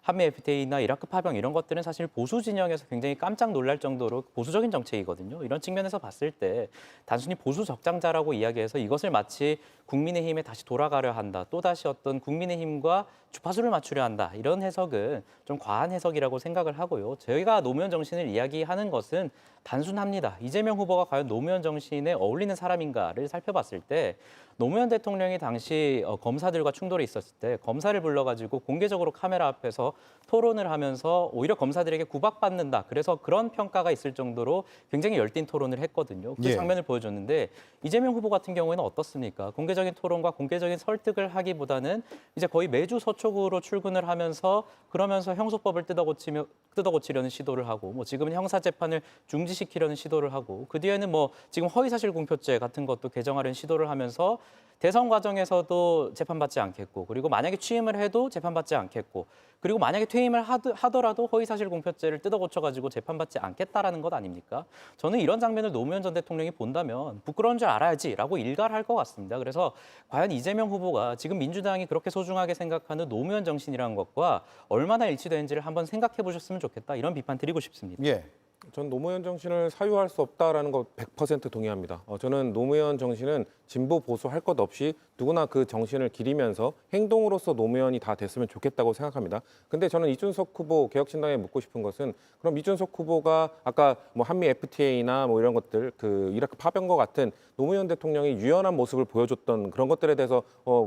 한미 FTA나 이라크 파병 이런 것들은 사실 보수 진영에서 굉장히 깜짝 놀랄 정도로 보수적인 정책이거든요. 이런 측면에서 봤을 때 단순히 보수 적장자라고 이야기해서 이것을 마치 국민의힘에 다시 돌아가려 한다. 또다시 어떤 국민의힘과 주파수를 맞추려 한다. 이런 해석은 좀 과한 해석이라고 생각을 하고요. 저희가 노무현 정신을 이야기하는 것은 단순합니다. 이재명 후보가 과연 노무현 정신에 어울리는 사람인가를 살펴봤을 때 노무현 대통령이 당시 검사들과 충돌이 있었을 때 검사를 불러가지고 공개적으로 카메라 앞에서 토론을 하면서 오히려 검사들에게 구박받는다. 그래서 그런 평가가 있을 정도로 굉장히 열띤 토론을 했거든요. 그 예. 장면을 보여줬는데 이재명 후보 같은 경우에는 어떻습니까? 공개적인 토론과 공개적인 설득을 하기보다는 이제 거의 매주 서초구로 출근을 하면서 그러면서 형소법을 뜯어고치려는 시도를 하고 지금은 형사재판을 중지시키려는 시도를 하고 그 뒤에는 지금 허위사실 공표죄 같은 것도 개정하려는 시도를 하면서 대선 과정에서도 재판받지 않겠고 그리고 만약에 취임을 해도 재판받지 않겠고 그리고 만약에 퇴임을 하더라도 허위사실 공표죄를 뜯어고쳐가지고 재판받지 않겠다라는 것 아닙니까? 저는 이런 장면을 노무현 전 대통령이 본다면 부끄러운 줄 알아야지라고 일갈할 것 같습니다. 그래서 과연 이재명 후보가 지금 민주당이 그렇게 소중하게 생각하는 노무현 정신이라는 것과 얼마나 일치되는지를 한번 생각해 보셨으면 좋겠다. 이런 비판 드리고 싶습니다. 예. 전 노무현 정신을 사유할 수 없다라는 거 100% 동의합니다. 저는 노무현 정신은 진보 보수 할 것 없이 누구나 그 정신을 기리면서 행동으로서 노무현이 다 됐으면 좋겠다고 생각합니다. 근데 저는 이준석 후보 개혁신당에 묻고 싶은 것은 그럼 이준석 후보가 아까 한미 FTA나 이런 것들 그 이라크 파병과 같은 노무현 대통령이 유연한 모습을 보여줬던 그런 것들에 대해서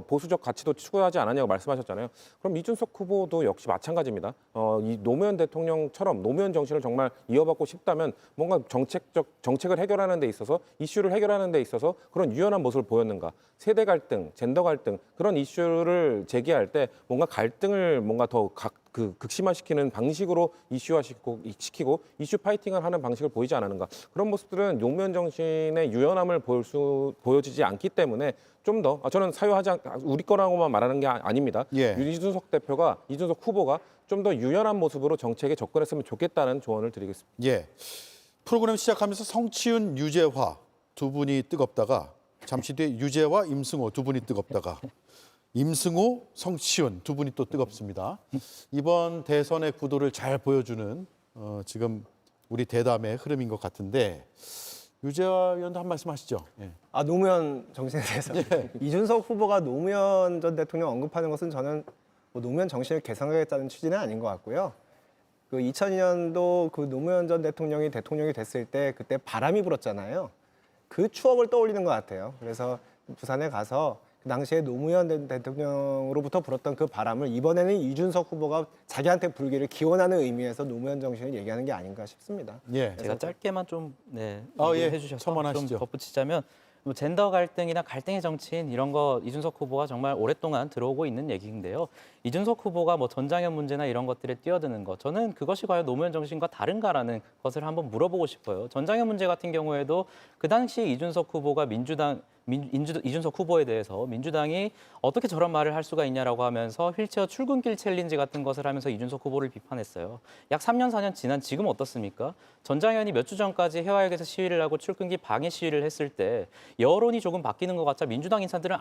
보수적 가치도 추구하지 않았냐고 말씀하셨잖아요. 그럼 이준석 후보도 역시 마찬가지입니다. 이 노무현 대통령처럼 노무현 정신을 정말 이어받고 싶다면 뭔가 정책을 해결하는 데 있어서 이슈를 해결하는 데 있어서 그런 유연한 모습을 보였는가? 세대 갈등, 젠더 갈등 그런 이슈를 제기할 때 뭔가 갈등을 뭔가 더 극심화시키는 방식으로 이슈화시키고 이슈 파이팅을 하는 방식을 보이지 않았는가? 그런 모습들은 노무현 정신의 유연함을 보여지지 않기 때문에 좀 더 저는 우리 거라고만 말하는 게 아닙니다. 예. 이준석 후보가 좀 더 유연한 모습으로 정책에 접근했으면 좋겠다는 조언을 드리겠습니다. 예. 프로그램 시작하면서 성치훈, 유재화 두 분이 뜨겁다가 잠시 뒤에 유재화, 임승호 두 분이 뜨겁다가 임승호, 성치훈 두 분이 또 뜨겁습니다. 이번 대선의 구도를 잘 보여주는 지금 우리 대담의 흐름인 것 같은데 유재화 의원도 한 말씀 하시죠. 예. 노무현 정신에 대해서 이준석 후보가 노무현 전 대통령 언급하는 것은 저는 노무현 정신을 개선하겠다는 취지는 아닌 것 같고요. 그 2002년도 그 노무현 전 대통령이 됐을 때 그때 바람이 불었잖아요. 그 추억을 떠올리는 것 같아요. 그래서 부산에 가서 그 당시에 노무현 대통령으로부터 불었던 그 바람을 이번에는 이준석 후보가 자기한테 불기를 기원하는 의미에서 노무현 정신을 얘기하는 게 아닌가 싶습니다. 예. 제가 짧게만 좀 예. 해주셔서 첨언하시죠. 좀 덧붙이자면 젠더 갈등이나 갈등의 정치인 이런 거 이준석 후보가 정말 오랫동안 들어오고 있는 얘기인데요. 이준석 후보가 전장현 문제나 이런 것들에 뛰어드는 것, 저는 그것이 과연 노무현 정신과 다른가라는 것을 한번 물어보고 싶어요. 전장현 문제 같은 경우에도 그 당시 이준석 후보가 이준석 후보에 대해서 민주당이 어떻게 저런 말을 할 수가 있냐라고 하면서 휠체어 출근길 챌린지 같은 것을 하면서 이준석 후보를 비판했어요. 약 3년, 4년 지난 지금 어떻습니까? 전장현이 몇 주 전까지 해화역에서 시위를 하고 출근길 방해 시위를 했을 때 여론이 조금 바뀌는 것 같자 민주당 인사들은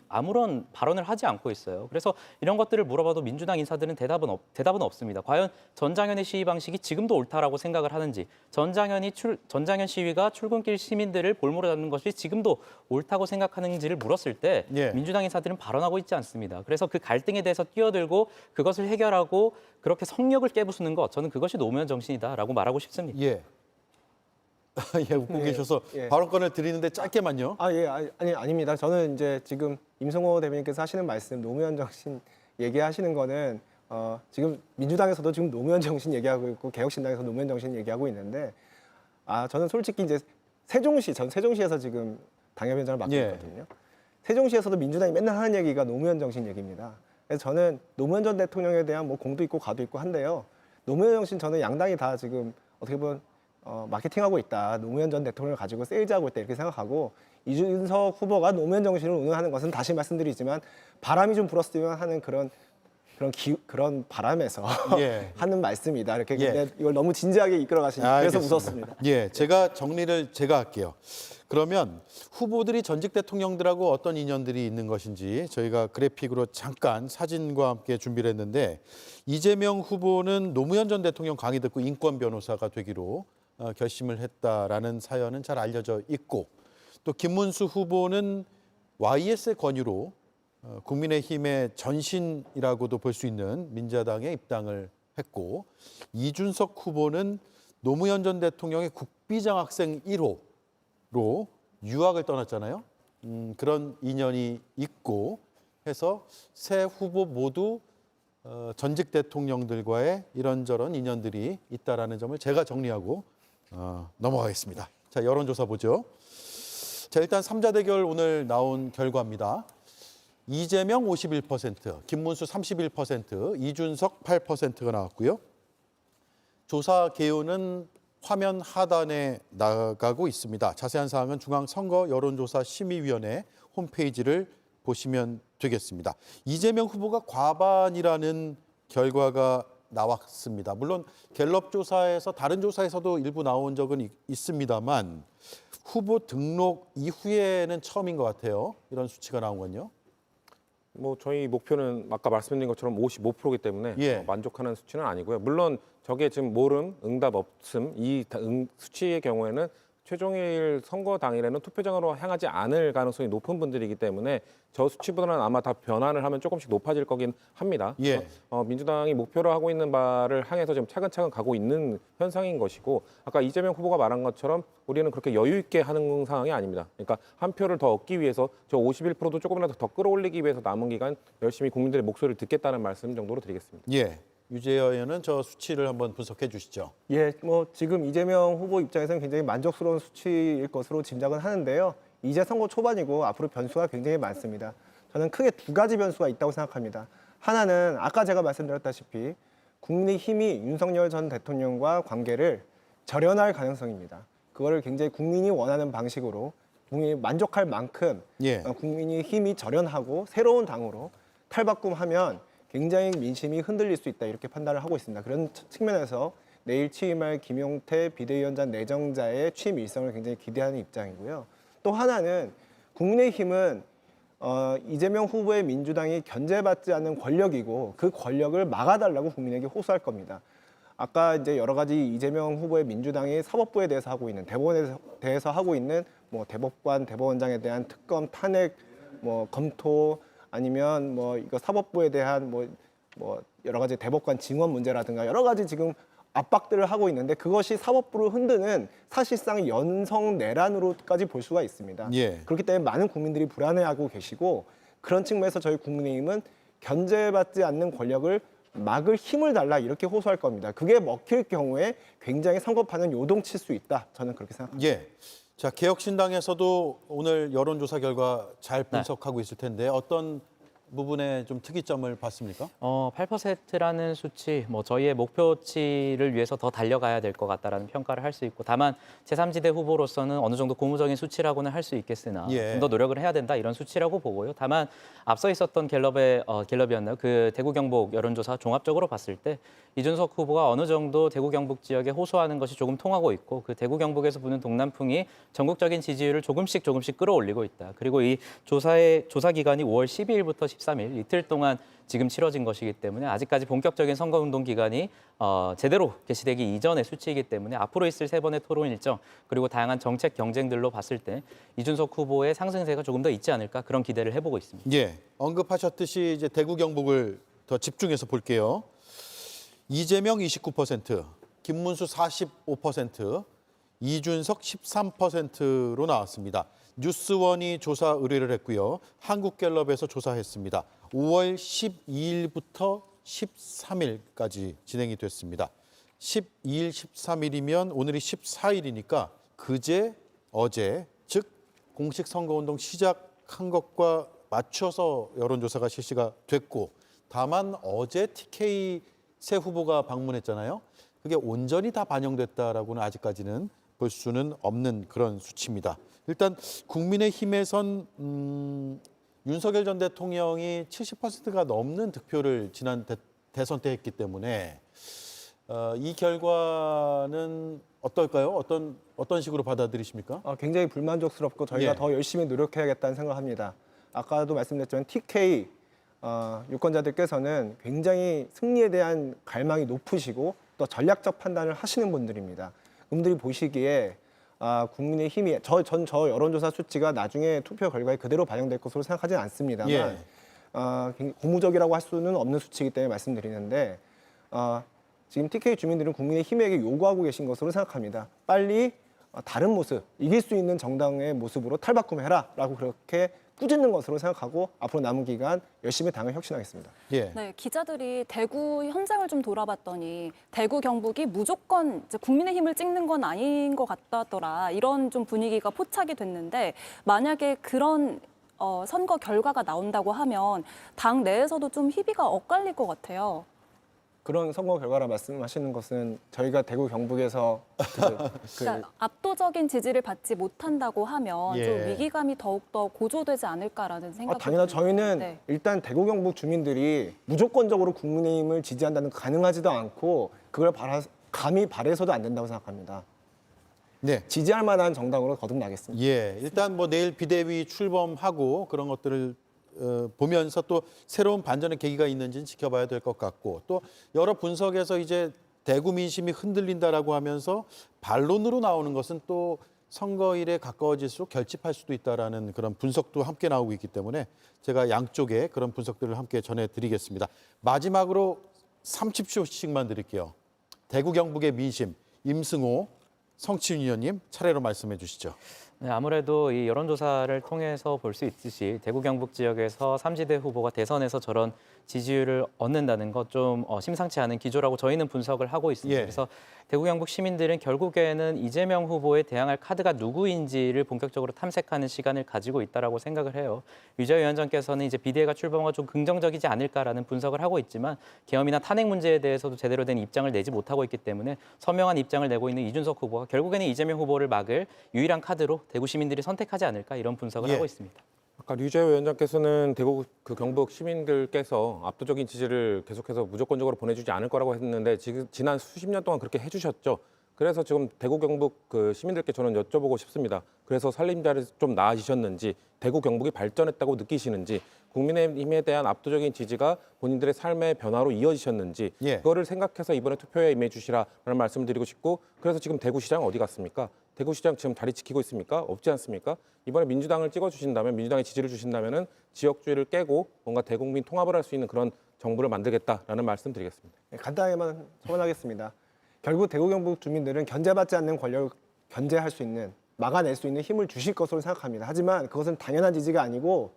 아무런 발언을 하지 않고 있어요. 그래서 이런 것들을 물어봐도 민주당 인사들은 대답은 없습니다. 과연 전장현의 시위 방식이 지금도 옳다라고 생각을 하는지, 전장현 시위가 출근길 시민들을 볼모로 잡는 것이 지금도 옳다고 생각하는지를 물었을 때 예. 민주당 인사들은 발언하고 있지 않습니다. 그래서 그 갈등에 대해서 뛰어들고 그것을 해결하고 그렇게 성역을 깨부수는 것, 저는 그것이 노무현 정신이다라고 말하고 싶습니다. 예. 예, 웃고 계셔서 예. 발언권을 드리는데 짧게만요. 아닙니다. 저는 이제 지금 임성호 대변인께서 하시는 말씀, 노무현 정신 얘기하시는 거는 지금 민주당에서도 지금 노무현 정신 얘기하고 있고 개혁신당에서 노무현 정신 얘기하고 있는데 저는 솔직히 이제 전 세종시에서 지금 당협위원장을 맡고 예. 있거든요. 세종시에서도 민주당이 맨날 하는 얘기가 노무현 정신 얘기입니다. 그래서 저는 노무현 전 대통령에 대한 뭐 공도 있고 과도 있고 한데요. 노무현 정신 저는 양당이 다 지금 어떻게 보면 마케팅하고 있다. 노무현 전 대통령을 가지고 세일즈하고 있다 이렇게 생각하고 이준석 후보가 노무현 정신을 운운하는 것은 다시 말씀드리지만 바람이 좀 불었으면 하는 그런 바람에서 예. 하는 말씀이다. 이렇게 예. 근데 이걸 너무 진지하게 이끌어 가시니까 그래서 알겠습니다. 웃었습니다. 예, 정리를 제가 할게요. 그러면 후보들이 전직 대통령들하고 어떤 인연들이 있는 것인지 저희가 그래픽으로 잠깐 사진과 함께 준비를 했는데 이재명 후보는 노무현 전 대통령 강의 듣고 인권 변호사가 되기로 결심을 했다라는 사연은 잘 알려져 있고 또 김문수 후보는 YS의 권유로 국민의힘의 전신이라고도 볼 수 있는 민자당에 입당을 했고 이준석 후보는 노무현 전 대통령의 국비장학생 1호로 유학을 떠났잖아요. 그런 인연이 있고 해서 세 후보 모두 전직 대통령들과의 이런저런 인연들이 있다라는 점을 제가 정리하고 넘어가겠습니다. 자, 여론조사 보죠. 자, 일단 3자 대결 오늘 나온 결과입니다. 이재명 51%, 김문수 31%, 이준석 8%가 나왔고요. 조사 개요는 화면 하단에 나가고 있습니다. 자세한 사항은 중앙선거 여론조사 심의위원회 홈페이지를 보시면 되겠습니다. 이재명 후보가 과반이라는 결과가 나왔습니다. 물론 갤럽 조사에서 다른 조사에서도 일부 나온 적은 있습니다만 후보 등록 이후에는 처음인 것 같아요. 이런 수치가 나온 건요. 뭐 저희 목표는 아까 말씀드린 것처럼 55%이기 때문에 예. 만족하는 수치는 아니고요. 물론 저게 지금 모름, 응답 없음 이 수치의 경우에는 최종일 선거 당일에는 투표장으로 향하지 않을 가능성이 높은 분들이기 때문에 저 수치보다는 아마 다 변환을 하면 조금씩 높아질 거긴 합니다. 예. 민주당이 목표로 하고 있는 바를 향해서 지금 차근차근 가고 있는 현상인 것이고 아까 이재명 후보가 말한 것처럼 우리는 그렇게 여유 있게 하는 상황이 아닙니다. 그러니까 한 표를 더 얻기 위해서 저 51%도 조금이라도 더 끌어올리기 위해서 남은 기간 열심히 국민들의 목소리를 듣겠다는 말씀 정도로 드리겠습니다. 예. 유재하 의원은 저 수치를 한번 분석해 주시죠. 예, 뭐 지금 이재명 후보 입장에서는 굉장히 만족스러운 수치일 것으로 짐작은 하는데요. 이제 선거 초반이고 앞으로 변수가 굉장히 많습니다. 저는 크게 두 가지 변수가 있다고 생각합니다. 하나는 아까 제가 말씀드렸다시피 국민의힘이 윤석열 전 대통령과 관계를 절연할 가능성입니다. 그거를 굉장히 국민이 원하는 방식으로 국민이 만족할 만큼 예. 국민의힘이 절연하고 새로운 당으로 탈바꿈하면 굉장히 민심이 흔들릴 수 있다 이렇게 판단을 하고 있습니다. 그런 측면에서 내일 취임할 김용태 비대위원장 내정자의 취임 일성을 굉장히 기대하는 입장이고요. 또 하나는 국민의힘은 이재명 후보의 민주당이 견제받지 않는 권력이고 그 권력을 막아달라고 국민에게 호소할 겁니다. 아까 이제 여러 가지 이재명 후보의 민주당이 사법부에 대해서 하고 있는 대법원에 대해서 하고 있는 뭐 대법관, 대법원장에 대한 특검, 탄핵, 뭐 검토 아니면 뭐 이거 사법부에 대한 뭐 여러 가지 대법관 증언 문제라든가 여러 가지 지금 압박들을 하고 있는데 그것이 사법부를 흔드는 사실상 연성 내란으로까지 볼 수가 있습니다. 예. 그렇기 때문에 많은 국민들이 불안해하고 계시고 그런 측면에서 저희 국민의힘은 견제받지 않는 권력을 막을 힘을 달라 이렇게 호소할 겁니다. 그게 먹힐 경우에 굉장히 선거판은 요동칠 수 있다. 저는 그렇게 생각합니다. 예. 자, 개혁신당에서도 오늘 여론조사 결과 잘 분석하고 있을 텐데 어떤 부분에 좀 특이점을 봤습니까? 8%라는 수치, 뭐 저희의 목표치를 위해서 더 달려가야 될 것 같다라는 평가를 할 수 있고, 다만 제3지대 후보로서는 어느 정도 고무적인 수치라고는 할 수 있겠으나 예. 좀 더 노력을 해야 된다 이런 수치라고 보고요. 다만 앞서 있었던 갤럽이었나요? 그 대구 경북 여론조사 종합적으로 봤을 때 이준석 후보가 어느 정도 대구 경북 지역에 호소하는 것이 조금 통하고 있고 그 대구 경북에서 부는 동남풍이 전국적인 지지율을 조금씩 끌어올리고 있다. 그리고 이 조사 기간이 5월 12일부터 13일 이틀 동안 지금 치러진 것이기 때문에 아직까지 본격적인 선거운동 기간이 제대로 개시되기 이전의 수치이기 때문에 앞으로 있을 3번의 토론 일정 그리고 다양한 정책 경쟁들로 봤을 때 이준석 후보의 상승세가 조금 더 있지 않을까 그런 기대를 해보고 있습니다. 예, 언급하셨듯이 이제 대구 경북을 더 집중해서 볼게요. 이재명 29%, 김문수 45%, 이준석 13%로 나왔습니다. 뉴스원이 조사 의뢰를 했고요. 한국갤럽에서 조사했습니다. 5월 12일부터 13일까지 진행이 됐습니다. 12일, 13일이면 오늘이 14일이니까 그제, 어제, 즉 공식 선거운동 시작한 것과 맞춰서 여론조사가 실시가 됐고 다만 어제 TK 새 후보가 방문했잖아요. 그게 온전히 다 반영됐다라고는 아직까지는 볼 수는 없는 그런 수치입니다. 일단 국민의힘에선 윤석열 전 대통령이 70%가 넘는 득표를 지난 대선 때 했기 때문에 이 결과는 어떨까요? 어떤 식으로 받아들이십니까? 굉장히 불만족스럽고 저희가 예. 더 열심히 노력해야겠다는 생각합니다. 아까도 말씀드렸지만 TK 유권자들께서는 굉장히 승리에 대한 갈망이 높으시고 또 전략적 판단을 하시는 분들입니다. 그분들이 보시기에 국민의힘이 저 여론조사 수치가 나중에 투표 결과에 그대로 반영될 것으로 생각하지는 않습니다만 예. 굉장히 고무적이라고 할 수는 없는 수치이기 때문에 말씀드리는데 지금 TK 주민들은 국민의힘에게 요구하고 계신 것으로 생각합니다. 빨리 다른 모습, 이길 수 있는 정당의 모습으로 탈바꿈해라라고 그렇게 꾸짖는 것으로 생각하고 앞으로 남은 기간 열심히 당을 혁신하겠습니다. 예. 네, 기자들이 대구 현장을 좀 돌아봤더니 대구 경북이 무조건 이제 국민의힘을 찍는 건 아닌 것 같다더라. 이런 좀 분위기가 포착이 됐는데 만약에 그런 선거 결과가 나온다고 하면 당 내에서도 좀 희비가 엇갈릴 것 같아요. 그런 선거 결과라 말씀하시는 것은 저희가 대구 경북에서 그러니까 압도적인 지지를 받지 못한다고 하면 예. 좀 위기감이 더욱더 고조되지 않을까라는 생각이 당연하죠. 저희는 네. 일단 대구 경북 주민들이 무조건적으로 국민의힘을 지지한다는 거 가능하지도 않고 그걸 감히 바래서도 안 된다고 생각합니다. 네. 지지할 만한 정당으로 거듭나겠습니다. 예, 일단 뭐 내일 비대위 출범하고 그런 것들을 보면서 또 새로운 반전의 계기가 있는지는 지켜봐야 될 것 같고 또 여러 분석에서 이제 대구 민심이 흔들린다라고 하면서 반론으로 나오는 것은 또 선거일에 가까워질수록 결집할 수도 있다라는 그런 분석도 함께 나오고 있기 때문에 제가 양쪽의 그런 분석들을 함께 전해드리겠습니다. 마지막으로 30초씩만 드릴게요. 대구 경북의 민심 임승호 성취윤 의원님 차례로 말씀해 주시죠. 네, 아무래도 이 여론조사를 통해서 볼 수 있듯이 대구 경북 지역에서 삼지대 후보가 대선에서 저런 지지율을 얻는다는 것 좀 심상치 않은 기조라고 저희는 분석을 하고 있습니다. 예. 그래서 대구 경북 시민들은 결국에는 이재명 후보에 대항할 카드가 누구인지를 본격적으로 탐색하는 시간을 가지고 있다라고 생각을 해요. 유재하 위원장께서는 이제 비대위가 출범하고 좀 긍정적이지 않을까라는 분석을 하고 있지만 계엄이나 탄핵 문제에 대해서도 제대로 된 입장을 내지 못하고 있기 때문에 선명한 입장을 내고 있는 이준석 후보가 결국에는 이재명 후보를 막을 유일한 카드로 대구 시민들이 선택하지 않을까 이런 분석을 예. 하고 있습니다. 아까 류재호 위원장께서는 대구 경북 시민들께서 압도적인 지지를 계속해서 무조건적으로 보내주지 않을 거라고 했는데 지난 수십 년 동안 그렇게 해주셨죠. 그래서 지금 대구 경북 시민들께 저는 여쭤보고 싶습니다. 그래서 살림살이 좀 나아지셨는지, 대구 경북이 발전했다고 느끼시는지, 국민의힘에 대한 압도적인 지지가 본인들의 삶의 변화로 이어지셨는지 예. 그거를 생각해서 이번에 투표에 임해 주시라라는 말씀을 드리고 싶고 그래서 지금 대구시장 어디 갔습니까? 대구시장 지금 자리 지키고 있습니까? 없지 않습니까? 이번에 민주당을 찍어주신다면 민주당의 지지를 주신다면은 지역주의를 깨고 뭔가 대국민 통합을 할 수 있는 그런 정부를 만들겠다라는 말씀 드리겠습니다. 네, 간단하게만 첨언하겠습니다. 결국 대구 경북 주민들은 견제받지 않는 권력을 견제할 수 있는 막아낼 수 있는 힘을 주실 것으로 생각합니다. 하지만 그것은 당연한 지지가 아니고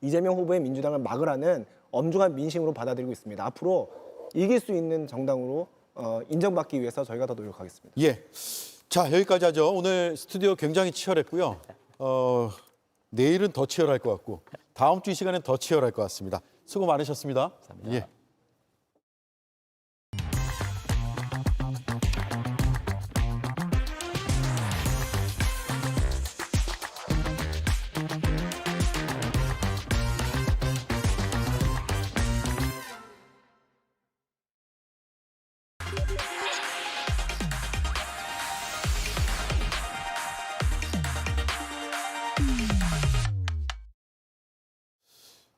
이재명 후보의 민주당을 막으라는 엄중한 민심으로 받아들이고 있습니다. 앞으로 이길 수 있는 정당으로 인정받기 위해서 저희가 더 노력하겠습니다. 예. 자, 여기까지 하죠. 오늘 스튜디오 굉장히 치열했고요. 내일은 더 치열할 것 같고 다음 주 이 시간엔 더 치열할 것 같습니다. 수고 많으셨습니다. 감사합니다. 예.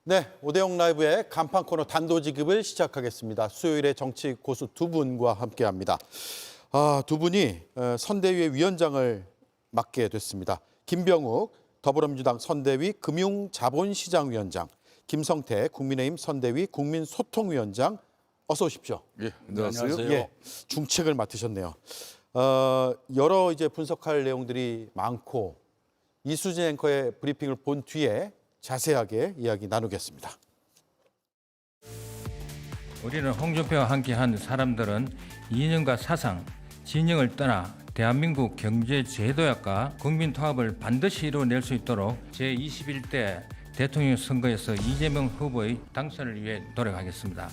네, 오대영 라이브의 간판 코너 단도직입을 시작하겠습니다. 수요일에 정치 고수 두 분과 함께합니다. 두 분이 선대위의 위원장을 맡게 됐습니다. 김병욱 더불어민주당 선대위 금융자본시장위원장, 김성태 국민의힘 선대위 국민소통위원장, 어서 오십시오. 예, 안녕하세요. 예, 중책을 맡으셨네요. 여러 이제 분석할 내용들이 많고 이수진 앵커의 브리핑을 본 뒤에 자세하게 이야기 나누겠습니다. 우리는 홍준표와 함께한 사람들은 이념과 사상, 진영을 떠나 대한민국 경제 제도약과 국민 통합을 반드시 이루어낼 수 있도록 제21대 대통령 선거에서 이재명 후보의 당선을 위해 노력하겠습니다.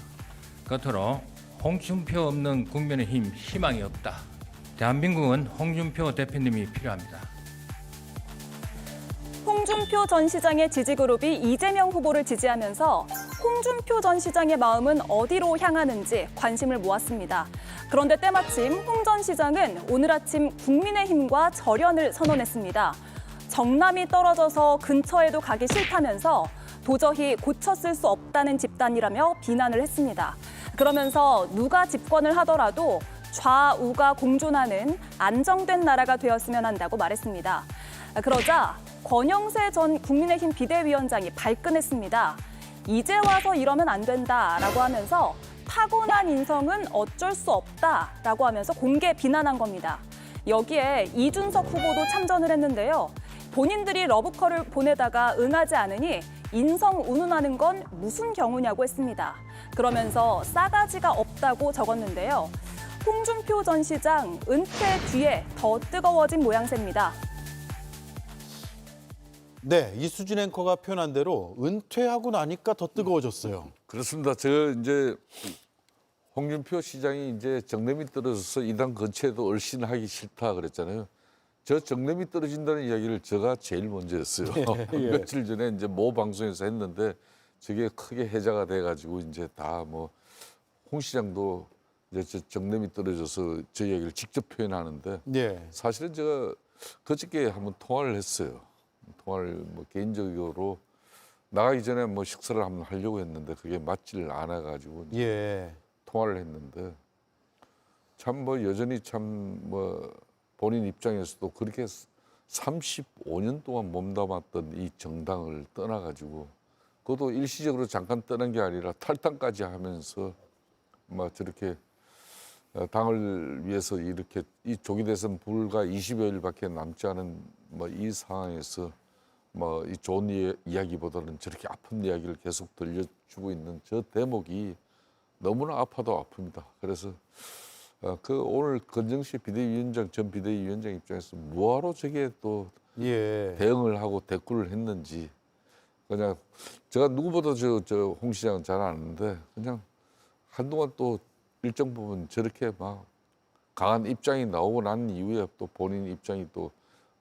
끝으로 홍준표 없는 국민의힘 희망이 없다. 대한민국은 홍준표 대표님이 필요합니다. 홍준표 전 시장의 지지그룹이 이재명 후보를 지지하면서 홍준표 전 시장의 마음은 어디로 향하는지 관심을 모았습니다. 그런데 때마침 홍 전 시장은 오늘 아침 국민의힘과 절연을 선언했습니다. 정남이 떨어져서 근처에도 가기 싫다면서 도저히 고쳤을 수 없다는 집단이라며 비난을 했습니다. 그러면서 누가 집권을 하더라도 좌우가 공존하는 안정된 나라가 되었으면 한다고 말했습니다. 그러자 권영세 전 국민의힘 비대위원장이 발끈했습니다. 이제 와서 이러면 안 된다라고 하면서 타고난 인성은 어쩔 수 없다라고 하면서 공개 비난한 겁니다. 여기에 이준석 후보도 참전을 했는데요. 본인들이 러브콜을 보내다가 응하지 않으니 인성 운운하는 건 무슨 경우냐고 했습니다. 그러면서 싸가지가 없다고 적었는데요. 홍준표 전 시장 은퇴 뒤에 더 뜨거워진 모양새입니다. 네, 이수진 앵커가 표현한 대로 은퇴하고 나니까 더 뜨거워졌어요. 그렇습니다. 저 이제 홍준표 시장이 이제 정념이 떨어져서 이 당 근처에도 얼씬하기 싫다 그랬잖아요. 저 정념이 떨어진다는 이야기를 제가 제일 먼저 했어요. 며칠 전에 이제 모 방송에서 했는데 저게 크게 해자가 돼가지고 이제 다 뭐 홍 시장도 이제 저 정념이 떨어져서 저 이야기를 직접 표현하는데 네. 사실은 제가 그저께 한번 통화를 했어요. 통화를 뭐 개인적으로 나가기 전에 뭐 식사를 한번 하려고 했는데 그게 맞지를 않아가지고 예. 통화를 했는데 참 뭐 여전히 참 뭐 본인 입장에서도 그렇게 35년 동안 몸담았던 이 정당을 떠나가지고 그것도 일시적으로 잠깐 떠난 게 아니라 탈당까지 하면서 막 저렇게 당을 위해서 이렇게 이 조기 대선 불과 20여일밖에 남지 않은 뭐 이 상황에서 뭐 이 좋은 이야기보다는 저렇게 아픈 이야기를 계속 들려주고 있는 저 대목이 너무나 아파도 아픕니다. 그래서 그 오늘 건정식 비대위원장 전 비대위원장 입장에서 뭐하러 저게 또 대응을 하고 대꾸를 했는지 그냥 제가 누구보다 저 홍 시장은 잘 아는데 그냥 한동안 또 일정 부분 저렇게 막 강한 입장이 나오고 난 이후에 또 본인 입장이 또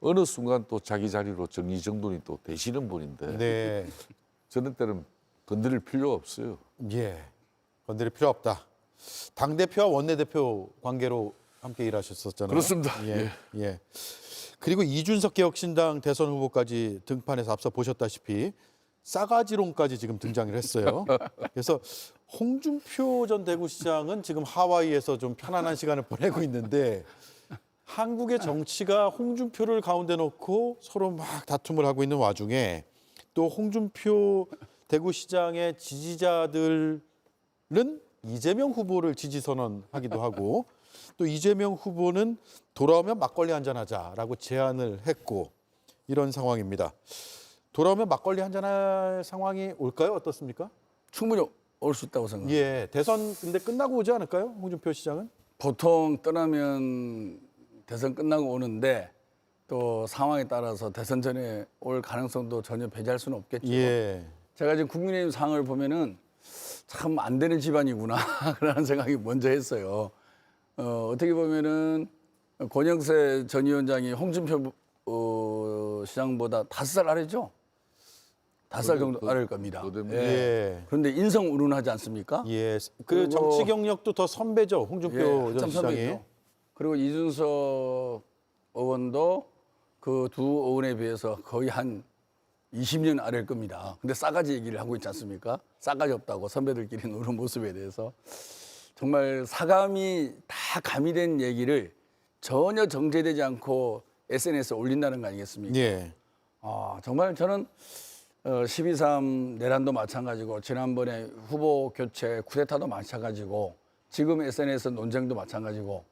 어느 순간 또 자기 자리로 정리정돈이 또 되시는 분인데 네. 저런 때는 건드릴 필요가 없어요. 예. 건드릴 필요 없다. 당대표와 원내대표 관계로 함께 일하셨었잖아요. 그렇습니다. 예. 예. 그리고 이준석 개혁신당 대선 후보까지 등판해서 앞서 보셨다시피 싸가지론까지 지금 등장을 했어요. 그래서 홍준표 전 대구시장은 지금 하와이에서 좀 편안한 시간을 보내고 있는데 한국의 정치가 홍준표를 가운데 놓고 서로 막 다툼을 하고 있는 와중에 또 홍준표 대구시장의 지지자들은 이재명 후보를 지지 선언하기도 하고 또 이재명 후보는 돌아오면 막걸리 한잔하자라고 제안을 했고 이런 상황입니다. 돌아오면 막걸리 한잔할 상황이 올까요? 어떻습니까? 충분히 올 수 있다고 생각합니다. 예, 대선 근데 끝나고 오지 않을까요? 홍준표 시장은? 보통 떠나면 대선 끝나고 오는데 또 상황에 따라서 대선 전에 올 가능성도 전혀 배제할 수는 없겠죠. 예. 제가 지금 국민의힘 상황을 보면은 참 안 되는 집안이구나 그런 생각이 먼저 했어요. 어떻게 보면은 권영세 전 위원장이 홍준표 시장보다 5살 아래죠? 5살 정도 아래일 겁니다. 예. 그런데 인성 운운하지 않습니까? 예. 그 정치 경력도 더 선배죠. 홍준표 전 시장이. 선배죠. 그리고 이준석 의원도 그 두 의원에 비해서 거의 한 20년 아래일 겁니다. 근데 싸가지 얘기를 하고 있지 않습니까? 싸가지 없다고 선배들끼리 노는 모습에 대해서 정말 사감이 다 가미된 얘기를 전혀 정제되지 않고 SNS에 올린다는 거 아니겠습니까? 예. 정말 저는 12.3 내란도 마찬가지고 지난번에 후보 교체 쿠데타도 마찬가지고 지금 SNS 논쟁도 마찬가지고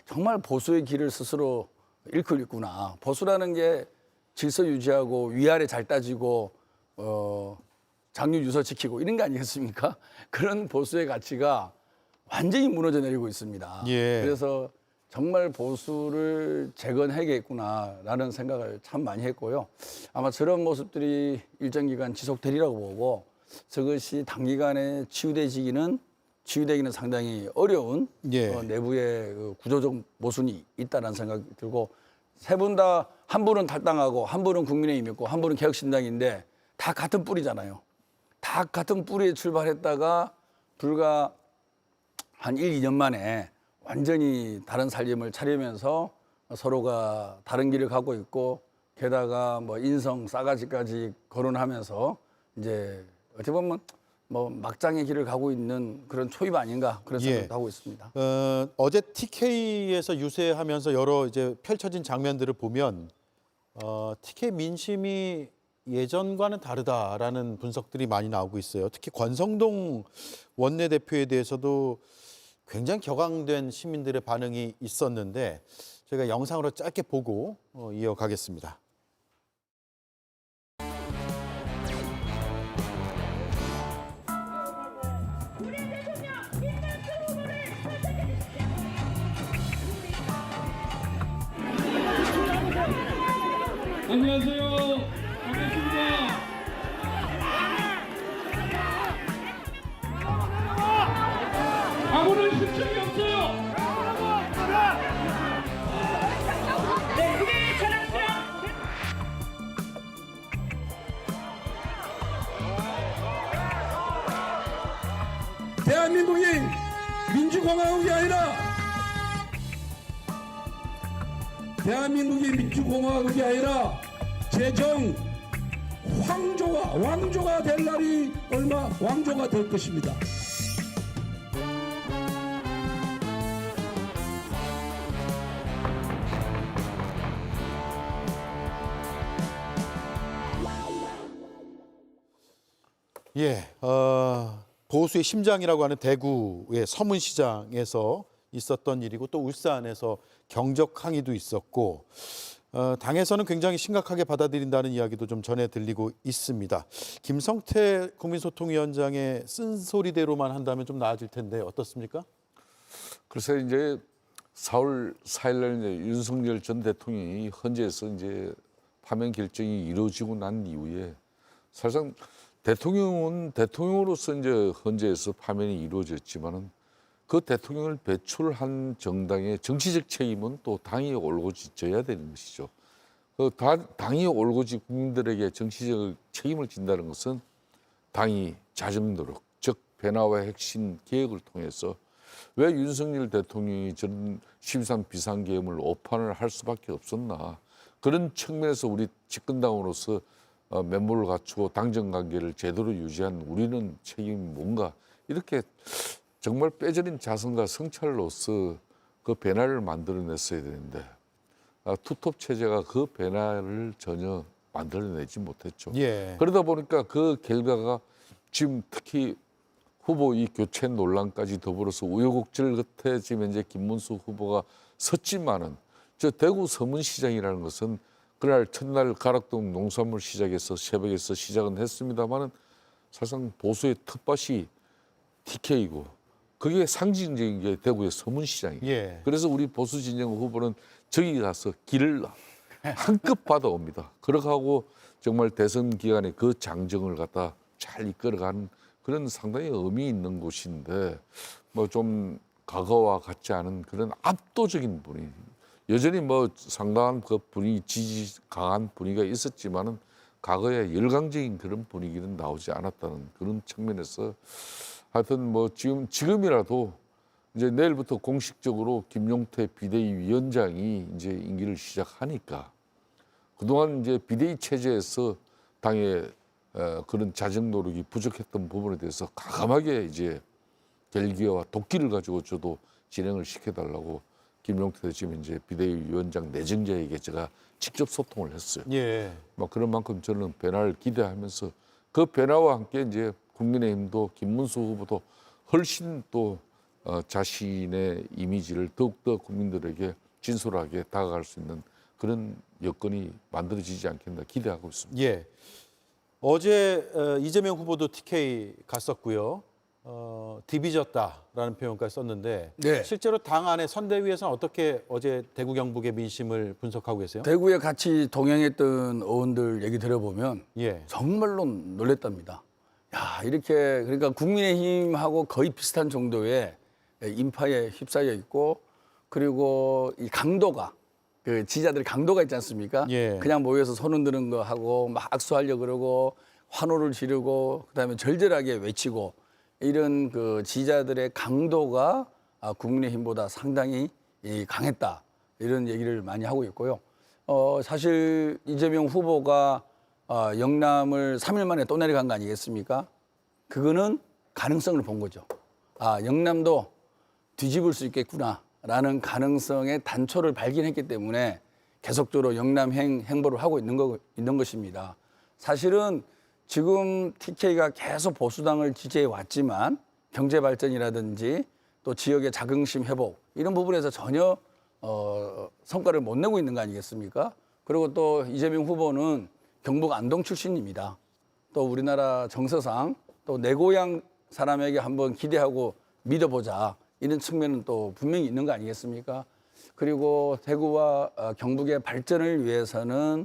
정말 보수의 길을 스스로 잃고 있구나. 보수라는 게 질서 유지하고 위아래 잘 따지고 장유 유서 지키고 이런 거 아니겠습니까? 그런 보수의 가치가 완전히 무너져 내리고 있습니다. 예. 그래서 정말 보수를 재건해야겠구나라는 생각을 참 많이 했고요. 아마 저런 모습들이 일정 기간 지속되리라고 보고 저것이 단기간에 치유되기는 상당히 어려운 예. 내부의 그 구조적 모순이 있다는 생각이 들고 세 분 다 한 분은 탈당하고 한 분은 국민의힘 있고 한 분은 개혁신당인데 다 같은 뿌리잖아요. 다 같은 뿌리에 출발했다가 불과 한 1, 2년 만에 완전히 다른 살림을 차리면서 서로가 다른 길을 가고 있고 게다가 뭐 인성 싸가지까지 거론하면서 이제 어떻게 보면 뭐 막장의 길을 가고 있는 그런 초입 아닌가 그런 생각도 하고 있습니다. 어제 TK에서 유세하면서 여러 이제 펼쳐진 장면들을 보면 TK 민심이 예전과는 다르다라는 분석들이 많이 나오고 있어요. 특히 권성동 원내대표에 대해서도 굉장히 격앙된 시민들의 반응이 있었는데 저희가 영상으로 짧게 보고 이어가겠습니다. 안녕하세요. 반갑습니다. 아무런 실적이 없어요. 대한민국이 민주공화국이 아니라 제정 왕조가 될 날이 왕조가 될 것입니다. 예, 보수의 심장이라고 하는 대구의 서문시장에서 있었던 일이고 또 울산에서 경적 항의도 있었고 당에서는 굉장히 심각하게 받아들인다는 이야기도 좀 전해 들리고 있습니다. 김성태 국민소통위원장의 쓴소리대로만 한다면 좀 나아질 텐데 어떻습니까? 글쎄 이제 4월 4일 날 이제 윤석열 전 대통령이 헌재에서 이제 파면 결정이 이루어지고 난 이후에 사실상 대통령은 대통령으로서 이제 헌재에서 파면이 이루어졌지만은 그 대통령을 배출한 정당의 정치적 책임은 또 당이 올곧이 져야 되는 것이죠. 그 당이 올곧이 국민들에게 정치적 책임을 진다는 것은 당이 자정 노력, 즉 변화와 핵심 개혁을 통해서 왜 윤석열 대통령이 저런 12.3 비상계엄을 오판을 할 수밖에 없었나. 그런 측면에서 우리 집권당으로서 면모를 갖추고 당정 관계를 제대로 유지한 우리는 책임이 뭔가 이렇게 정말 빼저린 자성과 성찰로서 그 변화를 만들어냈어야 되는데 투톱 체제가 그 변화를 전혀 만들어내지 못했죠. 예. 그러다 보니까 그 결과가 지금 특히 후보 이 교체 논란까지 더불어서 우여곡절 끝에 지금 현재 김문수 후보가 섰지만은 저 대구 서문시장이라는 것은 그날 첫날 가락동 농산물 시장에서 새벽에서 시작은 했습니다만은 사실상 보수의 텃밭이 TK이고 그게 상징적인 게 대구의 서문시장이에요. 예. 그래서 우리 보수 진영 후보는 저기 가서 길을 한껏 받아옵니다. 그렇게 하고 정말 대선 기간에 그 장정을 갖다 잘 이끌어가는 그런 상당히 의미 있는 곳인데 뭐 좀 과거와 같지 않은 그런 압도적인 분위기. 여전히 뭐 상당한 그 분위기 지지 강한 분위기가 있었지만은 과거에 열광적인 그런 분위기는 나오지 않았다는 그런 측면에서 하여튼 뭐 지금이라도 이제 내일부터 공식적으로 김용태 비대위 위원장이 이제 임기를 시작하니까 그동안 이제 비대위 체제에서 당의 그런 자정 노력이 부족했던 부분에 대해서 과감하게 이제 결기와 도끼를 가지고 저도 진행을 시켜달라고 김용태 지금 이제 비대위원장 내정자에게 제가 직접 소통을 했어요. 예. 뭐 그런 만큼 저는 변화를 기대하면서 그 변화와 함께 이제 국민의힘도 김문수 후보도 훨씬 또 자신의 이미지를 더욱더 국민들에게 진솔하게 다가갈 수 있는 그런 여건이 만들어지지 않겠나 기대하고 있습니다. 예. 어제 이재명 후보도 TK 갔었고요. 디비졌다라는 표현까지 썼는데 네. 실제로 당 안에 선대위에서는 어떻게 어제 대구 경북의 민심을 분석하고 계세요? 대구에 같이 동행했던 의원들 얘기 들어보면 예. 정말로 놀랬답니다. 야, 이렇게 그러니까 국민의힘하고 거의 비슷한 정도의 인파에 휩싸여 있고 그리고 이 강도가 그 지지자들의 강도가 있지 않습니까? 예. 그냥 모여서 손 흔드는 거 하고 막 악수하려고 그러고 환호를 지르고 그다음에 절절하게 외치고 이런 그 지지자들의 강도가 국민의힘보다 상당히 강했다 이런 얘기를 많이 하고 있고요. 사실 이재명 후보가 영남을 3일 만에 또 내려간 거 아니겠습니까? 그거는 가능성을 본 거죠. 영남도 뒤집을 수 있겠구나라는 가능성의 단초를 발견했기 때문에 계속적으로 영남 행보를 하고 있는 것입니다. 사실은 지금 TK가 계속 보수당을 지지해 왔지만 경제 발전이라든지 또 지역의 자긍심 회복 이런 부분에서 전혀 성과를 못 내고 있는 거 아니겠습니까? 그리고 또 이재명 후보는 경북 안동 출신입니다. 또 우리나라 정서상 또 내 고향 사람에게 한번 기대하고 믿어보자 이런 측면은 또 분명히 있는 거 아니겠습니까? 그리고 대구와 경북의 발전을 위해서는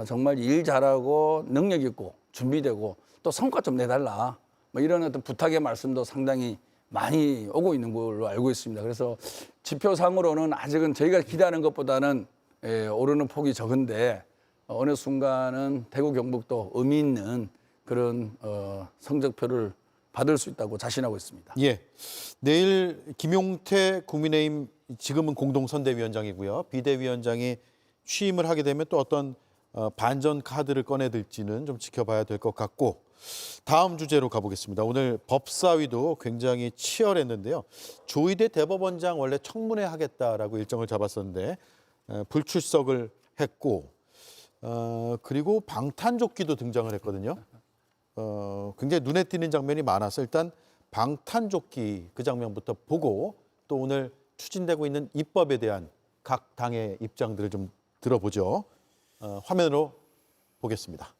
정말 일 잘하고 능력 있고 준비되고 또 성과 좀 내달라 뭐 이런 어떤 부탁의 말씀도 상당히 많이 오고 있는 걸로 알고 있습니다. 그래서 지표상으로는 아직은 저희가 기대하는 것보다는 오르는 폭이 적은데 어느 순간은 대구 경북도 의미 있는 그런 성적표를 받을 수 있다고 자신하고 있습니다. 예. 내일 김용태 국민의힘 지금은 공동선대위원장이고요. 비대위원장이 취임을 하게 되면 또 어떤 반전 카드를 꺼내들지는 좀 지켜봐야 될 것 같고 다음 주제로 가보겠습니다. 오늘 법사위도 굉장히 치열했는데요. 조희대 대법원장 원래 청문회 하겠다라고 일정을 잡았었는데 불출석을 했고 그리고 방탄조끼도 등장을 했거든요. 굉장히 눈에 띄는 장면이 많아서 일단 방탄조끼 그 장면부터 보고 또 오늘 추진되고 있는 입법에 대한 각 당의 입장들을 좀 들어보죠. 화면으로 보겠습니다.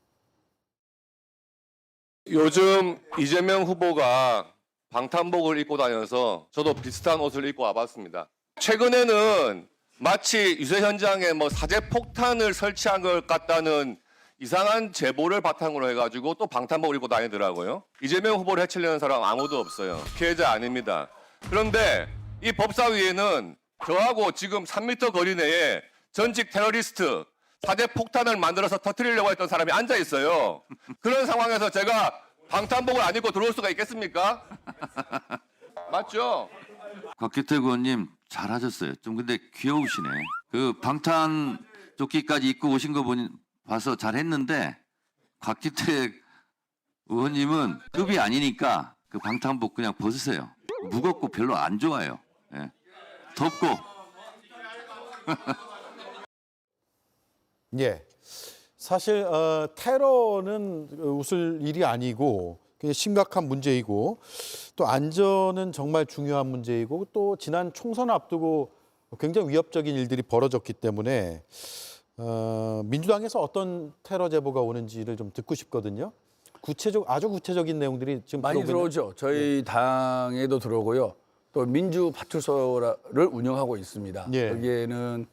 요즘 이재명 후보가 방탄복을 입고 다녀서 저도 비슷한 옷을 입고 와봤습니다. 최근에는 마치 유세 현장에 뭐 사제 폭탄을 설치한 것 같다는 이상한 제보를 바탕으로 해가지고 또 방탄복을 입고 다니더라고요. 이재명 후보를 해치려는 사람 아무도 없어요. 피해자 아닙니다. 그런데 이 법사위에는 저하고 지금 3m 거리 내에 전직 테러리스트 사제 폭탄을 만들어서 터뜨리려고 했던 사람이 앉아 있어요. 그런 상황에서 제가 방탄복을 안 입고 들어올 수가 있겠습니까? 맞죠? 곽규택 의원님 잘하셨어요. 좀 근데 귀여우시네. 그 방탄조끼까지 입고 오신 거 봐서 잘했는데 곽규택 의원님은 급이 아니니까 그 방탄복 그냥 벗으세요. 무겁고 별로 안 좋아요. 예. 덥고. 예. 사실 테러는 웃을 일이 아니고 굉장히 심각한 문제이고 또 안전은 정말 중요한 문제이고 또 지난 총선 앞두고 굉장히 위협적인 일들이 벌어졌기 때문에 민주당에서 어떤 테러 제보가 오는지를 좀 듣고 싶거든요. 아주 구체적인 내용들이 지금 많이 들어오죠. 저희 당에도 들어오고요. 또 민주파출소를 운영하고 있습니다. 예. 여기에는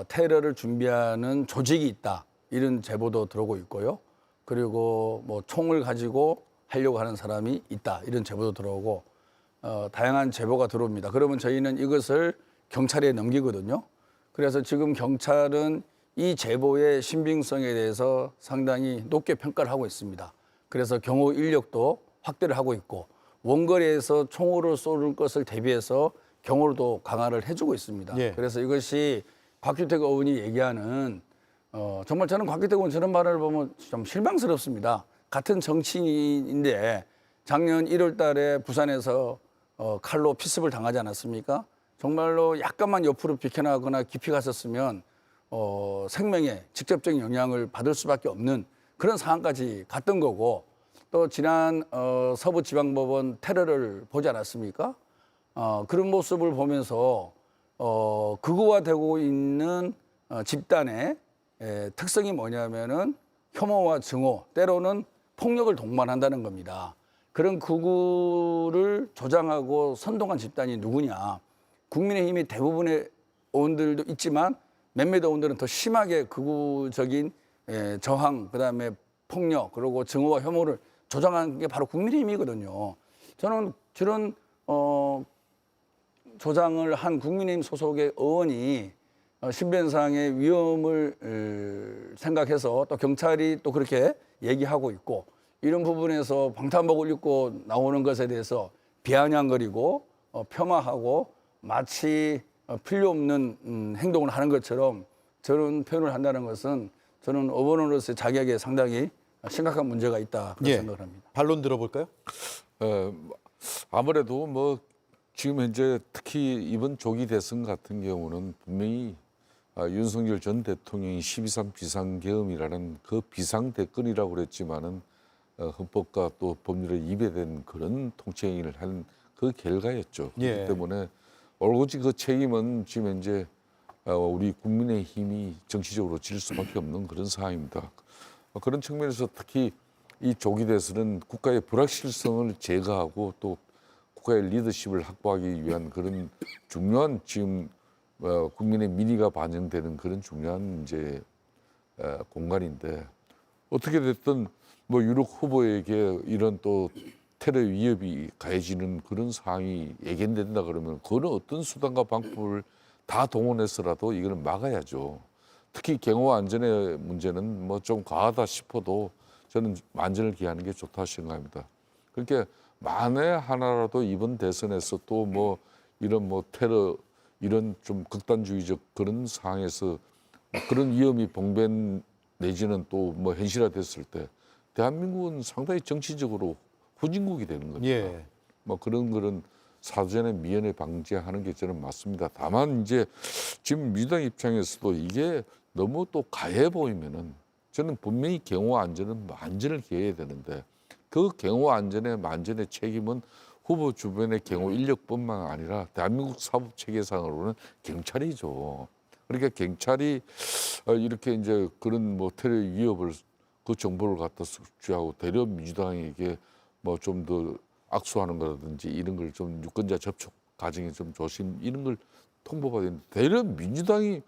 테러를 준비하는 조직이 있다. 이런 제보도 들어오고 있고요. 그리고 뭐 총을 가지고 하려고 하는 사람이 있다. 이런 제보도 들어오고 다양한 제보가 들어옵니다. 그러면 저희는 이것을 경찰에 넘기거든요. 그래서 지금 경찰은 이 제보의 신빙성에 대해서 상당히 높게 평가를 하고 있습니다. 그래서 경호 인력도 확대를 하고 있고 원거리에서 총으로 쏘는 것을 대비해서 경호도 강화를 해주고 있습니다. 예. 그래서 이것이 곽규택 의원이 얘기하는 정말 저는 곽기태 의원 저런 말을 보면 좀 실망스럽습니다. 같은 정치인인데 작년 1월 달에 부산에서 칼로 피습을 당하지 않았습니까? 정말로 약간만 옆으로 비켜나거나 깊이 갔었으면 생명에 직접적인 영향을 받을 수밖에 없는 그런 상황까지 갔던 거고, 또 지난 서부지방법원 테러를 보지 않았습니까? 그런 모습을 보면서 극우화되고 있는 집단의 특성이 뭐냐면은 혐오와 증오, 때로는 폭력을 동반한다는 겁니다. 그런 극우를 조장하고 선동한 집단이 누구냐? 국민의힘이 대부분의 의원들도 있지만 몇몇 의원들은 더 심하게 극우적인 저항, 그다음에 폭력, 그리고 증오와 혐오를 조장한 게 바로 국민의힘이거든요. 저는 저런 조장을 한 국민의힘 소속의 의원이 신변상의 위험을 생각해서 또 경찰이 또 그렇게 얘기하고 있고, 이런 부분에서 방탄복을 입고 나오는 것에 대해서 비아냥거리고 폄하하고 마치 필요 없는 행동을 하는 것처럼 저런 표현을 한다는 것은 저는 의원으로서의 자격에 상당히 심각한 문제가 있다 그런 생각을 합니다. 반론 들어볼까요? 아무래도 뭐 지금 현재 특히 이번 조기 대선 같은 경우는 분명히 윤석열 전 대통령이 12.3 비상계엄이라는 그 비상대권이라고 그랬지만은 헌법과 또 법률에 위배된 그런 통치행위를 한 그 결과였죠. 그렇기 때문에 올고지 그 책임은 지금 현재 우리 국민의힘이 정치적으로 질 수밖에 없는 그런 상황입니다. 그런 측면에서 특히 이 조기 대선은 국가의 불확실성을 제거하고 또 국가의 리더십을 확보하기 위한 그런 중요한 지금 국민의 민의가 반영되는 그런 중요한 이제 공간인데, 어떻게 됐든 뭐 유력 후보에게 이런 또 테러 위협이 가해지는 그런 상황이 예견된다 그러면 그런 어떤 수단과 방법을 다 동원해서라도 이거는 막아야죠. 특히 경호와 안전의 문제는 뭐 좀 과하다 싶어도 저는 만전을 기하는 게 좋다 생각합니다. 그러니까 만에 하나라도 이번 대선에서 또 뭐 이런 뭐 테러 이런 좀 극단주의적 그런 상황에서 그런 위험이 봉변 내지는 또 뭐 현실화됐을 때 대한민국은 상당히 정치적으로 후진국이 되는 겁니다. 뭐 그런 사전에 미연에 방지하는 게 저는 맞습니다. 다만 이제 지금 민주당 입장에서도 이게 너무 또 가해 보이면은 저는 분명히 경호와 안전은 만전을 기해야 되는데, 그 경호와 안전의 만전의 책임은 후보 주변의 경호 인력뿐만 아니라 대한민국 사법 체계상으로는 경찰이죠. 그러니까 경찰이 이렇게 이제 그런 뭐 테러 위협을 그 정보를 갖다 숙지하고 대려 민주당에게 뭐 좀 더 악수하는 거라든지 이런 걸 좀 유권자 접촉 과정에 좀 조심 이런 걸 통보받았는데, 대려 민주당이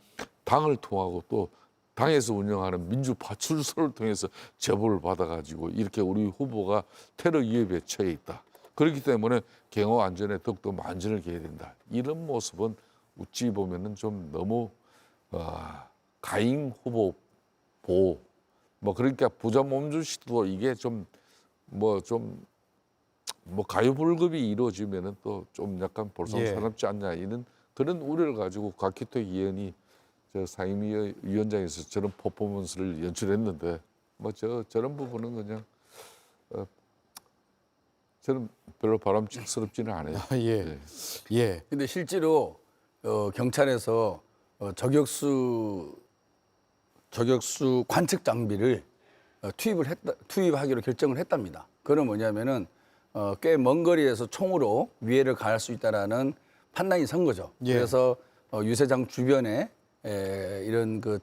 당을 통하고 또 당에서 운영하는 민주파출소를 통해서 제보를 받아가지고 이렇게 우리 후보가 테러 위협에 처해 있다. 그렇기 때문에 경호 안전에 더욱더 만전을 기해야 된다. 이런 모습은 어찌 보면은 좀 너무 가임 후보 보호, 뭐 그러니까 부자 몸주시도 이게 좀 가요불급이 이루어지면은 또 좀 약간 볼썽사납지 않냐 이런 그런 우려를 가지고 곽기태 의원이 저 상임위원장에서 저런 퍼포먼스를 연출했는데 뭐 저런 부분은 그냥 저는 별로 바람직스럽지는 않아요. 근데 실제로 경찰에서 저격수 관측 장비를 투입하기로 결정을 했답니다. 그건 뭐냐면은 꽤 먼 거리에서 총으로 위해를 가할 수 있다라는 판단이 선 거죠. 그래서 유세장 주변에 이런 그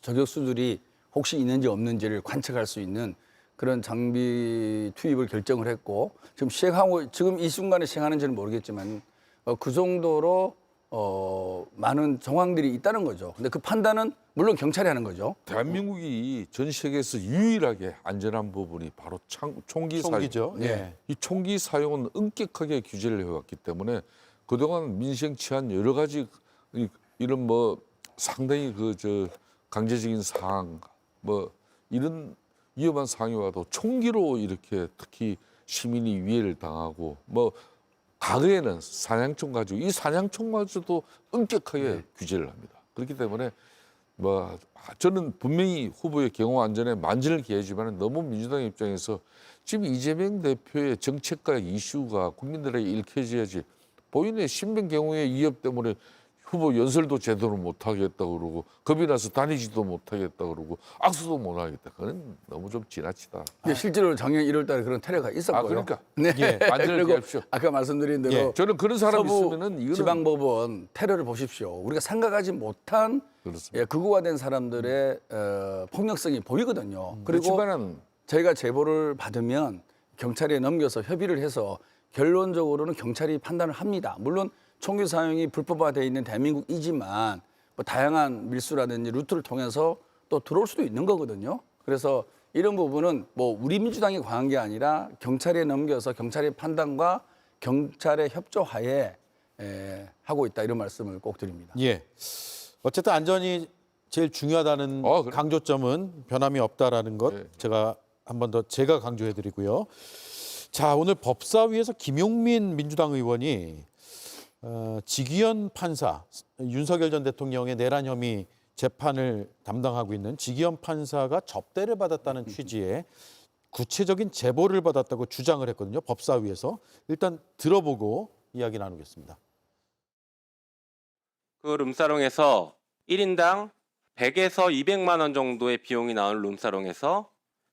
저격수들이 혹시 있는지 없는지를 관측할 수 있는 그런 장비 투입을 결정을 했고, 지금 이 순간에 시행하는지는 모르겠지만 그 정도로 많은 정황들이 있다는 거죠. 근데 그 판단은 물론 경찰이 하는 거죠. 대한민국이 전 세계에서 유일하게 안전한 부분이 바로 총기 총기죠. 사용. 이 총기 사용은 엄격하게 규제를 해왔기 때문에 그동안 민생 치안 여러 가지 이런 뭐 상당히 강제적인 상황 뭐 이런 위험한 상황이 와도 총기로 이렇게 특히 시민이 위해를 당하고 뭐 과거에는 사냥총 가지고 이 사냥총마저도 엄격하게 규제를 합니다. 그렇기 때문에 뭐 저는 분명히 후보의 경호 안전에 만전을 기하지만 너무 민주당 입장에서 지금 이재명 대표의 정책과 이슈가 국민들에게 읽혀져야지 본인의 신변 경호의 위협 때문에 후보 연설도 제대로 못하겠다고 그러고 겁이 나서 다니지도 못하겠다고 그러고 악수도 못하겠다. 그건 너무 좀 지나치다. 실제로 작년 1월 달에 그런 테러가 있었고요. 그러니까. 네. 만전을 그리고 기하십시오. 아까 말씀드린 대로 예, 저는 그런 사람 서부 있으면은 이거는 지방법원 테러를 보십시오. 우리가 생각하지 못한 극우화된 사람들의 폭력성이 보이거든요. 그리고 그렇지만은 저희가 제보를 받으면 경찰에 넘겨서 협의를 해서 결론적으로는 경찰이 판단을 합니다. 물론 총기 사용이 불법화되어 있는 대한민국이지만 뭐 다양한 밀수라든지 루트를 통해서 또 들어올 수도 있는 거거든요. 그래서 이런 부분은 뭐 우리 민주당이 관한 게 아니라 경찰에 넘겨서 경찰의 판단과 경찰의 협조하에 하고 있다 이런 말씀을 꼭 드립니다. 예. 어쨌든 안전이 제일 중요하다는 강조점은 변함이 없다라는 것 제가 한 번 더 제가 강조해드리고요. 자, 오늘 법사위에서 김용민 민주당 의원이 지기현 판사, 윤석열 전 대통령의 내란 혐의 재판을 담당하고 있는 지기현 판사가 접대를 받았다는 취지의 구체적인 제보를 받았다고 주장을 했거든요. 법사위에서. 일단 들어보고 이야기 나누겠습니다. 그 룸사롱에서 1인당 100에서 200만 원 정도의 비용이 나온 룸사롱에서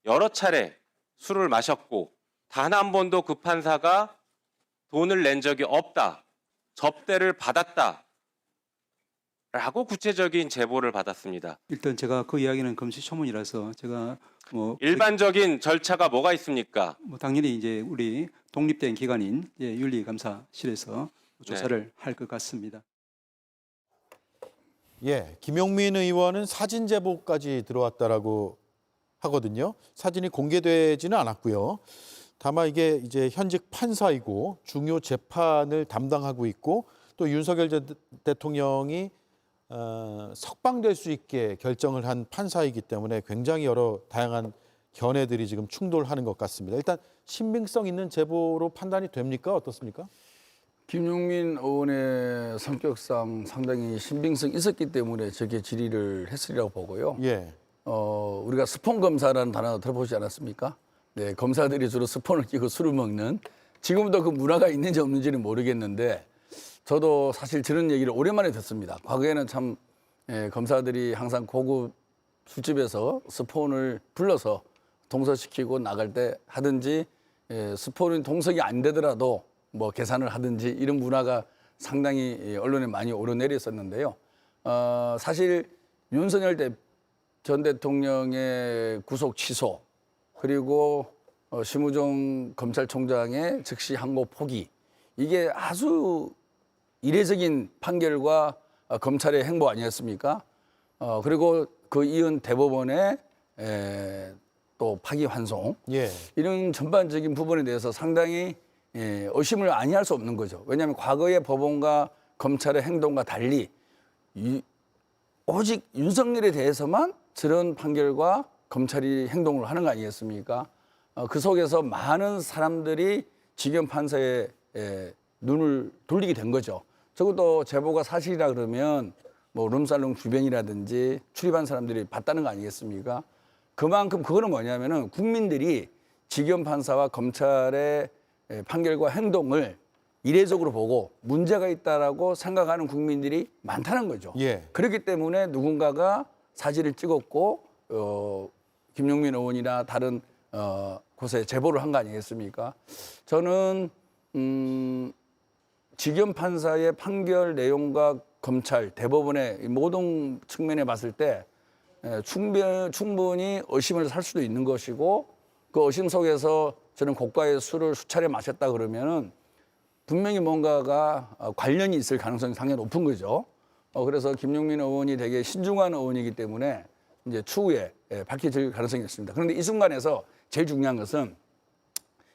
여러 차례 술을 마셨고 단 한 번도 그 판사가 돈을 낸 적이 없다. 접대를 받았다. 라고 구체적인 제보를 받았습니다. 일단 제가 그 이야기는 금시초문이라서 제가 일반적인 절차가 뭐가 있습니까? 당연히 이제 우리 독립된 기관인 윤리감사실에서 조사를 할 것 같습니다. 예, 김용민 의원은 사진 제보까지 들어왔다라고 하거든요. 사진이 공개되지는 않았고요. 다만 이게 이제 현직 판사이고 중요 재판을 담당하고 있고 또 윤석열 전 대통령이 석방될 수 있게 결정을 한 판사이기 때문에 굉장히 여러 다양한 견해들이 지금 충돌하는 것 같습니다. 일단 신빙성 있는 제보로 판단이 됩니까? 어떻습니까? 김용민 의원의 성격상 상당히 신빙성이 있었기 때문에 저게 질의를 했으리라고 보고요. 예. 우리가 스폰 검사라는 단어 들어보지 않았습니까? 네, 검사들이 주로 스폰을 끼고 술을 먹는 지금도 그 문화가 있는지 없는지는 모르겠는데 저도 사실 저런 얘기를 오랜만에 듣습니다. 과거에는 참 검사들이 항상 고급 술집에서 스폰을 불러서 동서시키고 나갈 때 하든지 스폰이 동석이 안 되더라도 뭐 계산을 하든지 이런 문화가 상당히 언론에 많이 오르내렸었는데요. 사실 윤석열 전 대통령의 구속 취소 그리고 심우정 검찰총장의 즉시 항고 포기 이게 아주 이례적인 판결과 검찰의 행보 아니었습니까? 그리고 그 이은 대법원의 또 파기환송 이런 전반적인 부분에 대해서 상당히 의심을 아니할 수 없는 거죠. 왜냐하면 과거의 법원과 검찰의 행동과 달리 오직 윤석열에 대해서만 저런 판결과 검찰이 행동을 하는 거 아니겠습니까? 그 속에서 많은 사람들이 지기현 판사의 눈을 돌리게 된 거죠. 적어도 제보가 사실이라 그러면 뭐 룸살롱 주변이라든지 출입한 사람들이 봤다는 거 아니겠습니까? 그만큼 그거는 뭐냐면은 국민들이 지기현 판사와 검찰의 판결과 행동을 이례적으로 보고 문제가 있다라고 생각하는 국민들이 많다는 거죠. 그렇기 때문에 누군가가 사진을 찍었고 김용민 의원이나 다른 곳에 제보를 한 거 아니겠습니까? 저는 지기현 판사의 판결 내용과 검찰, 대법원의 모든 측면에 봤을 때 충분히 의심을 살 수도 있는 것이고 그 의심 속에서 저는 고가의 술을 수차례 마셨다 그러면은 분명히 뭔가가 관련이 있을 가능성이 상당히 높은 거죠. 그래서 김용민 의원이 되게 신중한 의원이기 때문에 이제 추후에 밝혀질 가능성이 있습니다. 그런데 이 순간에서 제일 중요한 것은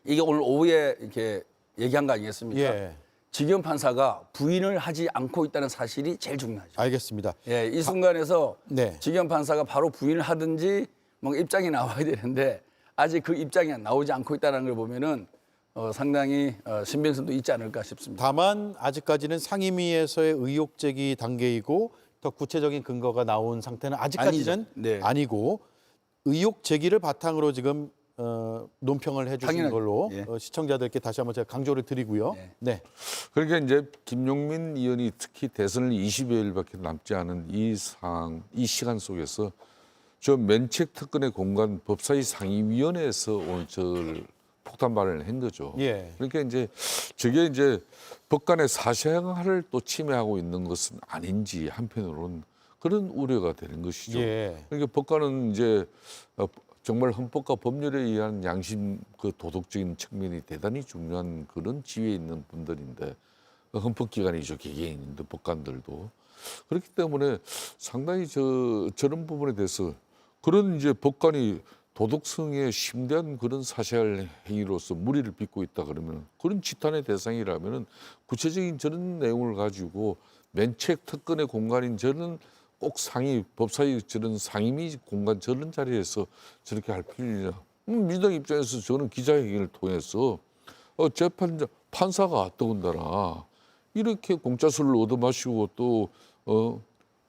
이게 오늘 오후에 이렇게 얘기한 거 아니겠습니까? 지기현 판사가 부인을 하지 않고 있다는 사실이 제일 중요하죠. 알겠습니다. 예, 이 순간에서 지기현 판사가 바로 부인을 하든지 뭔가 입장이 나와야 되는데 아직 그 입장이 나오지 않고 있다는 걸 보면은 상당히 신빙성도 있지 않을까 싶습니다. 다만 아직까지는 상임위에서의 의혹 제기 단계이고 더 구체적인 근거가 나온 상태는 아직까지는 아니죠. 네. 아니고 의혹 제기를 바탕으로 지금 논평을 해주신 당연하죠. 걸로 예. 시청자들께 다시 한번 제가 강조를 드리고요. 네. 그러니까 이제 김용민 의원이 특히 대선을 20여일밖에 남지 않은 이 시간 속에서 저 면책 특권의 공간 법사위 상임위원회에서 오늘 저를 폭탄 발언을 한 거죠. 예. 그러니까 이제 저게 이제 법관의 사생활을 또 침해하고 있는 것은 아닌지 한편으로는 그런 우려가 되는 것이죠. 예. 그러니까 법관은 이제 정말 헌법과 법률에 의한 양심 그 도덕적인 측면이 대단히 중요한 그런 지위에 있는 분들인데 헌법기관이죠. 개개인인데 법관들도 그렇기 때문에 상당히 저런 부분에 대해서 그런 이제 법관이 도덕성에 심대한 그런 사생활 행위로서 무리를 빚고 있다 그러면 그런 지탄의 대상이라면은 구체적인 저런 내용을 가지고 면책 특권의 공간인 저는 꼭 법사위 저런 상임위 공간 저런 자리에서 저렇게 할 필요냐. 민주당 입장에서 저는 기자회견을 통해서 판사가 더군다나 이렇게 공짜 술을 얻어마시고 또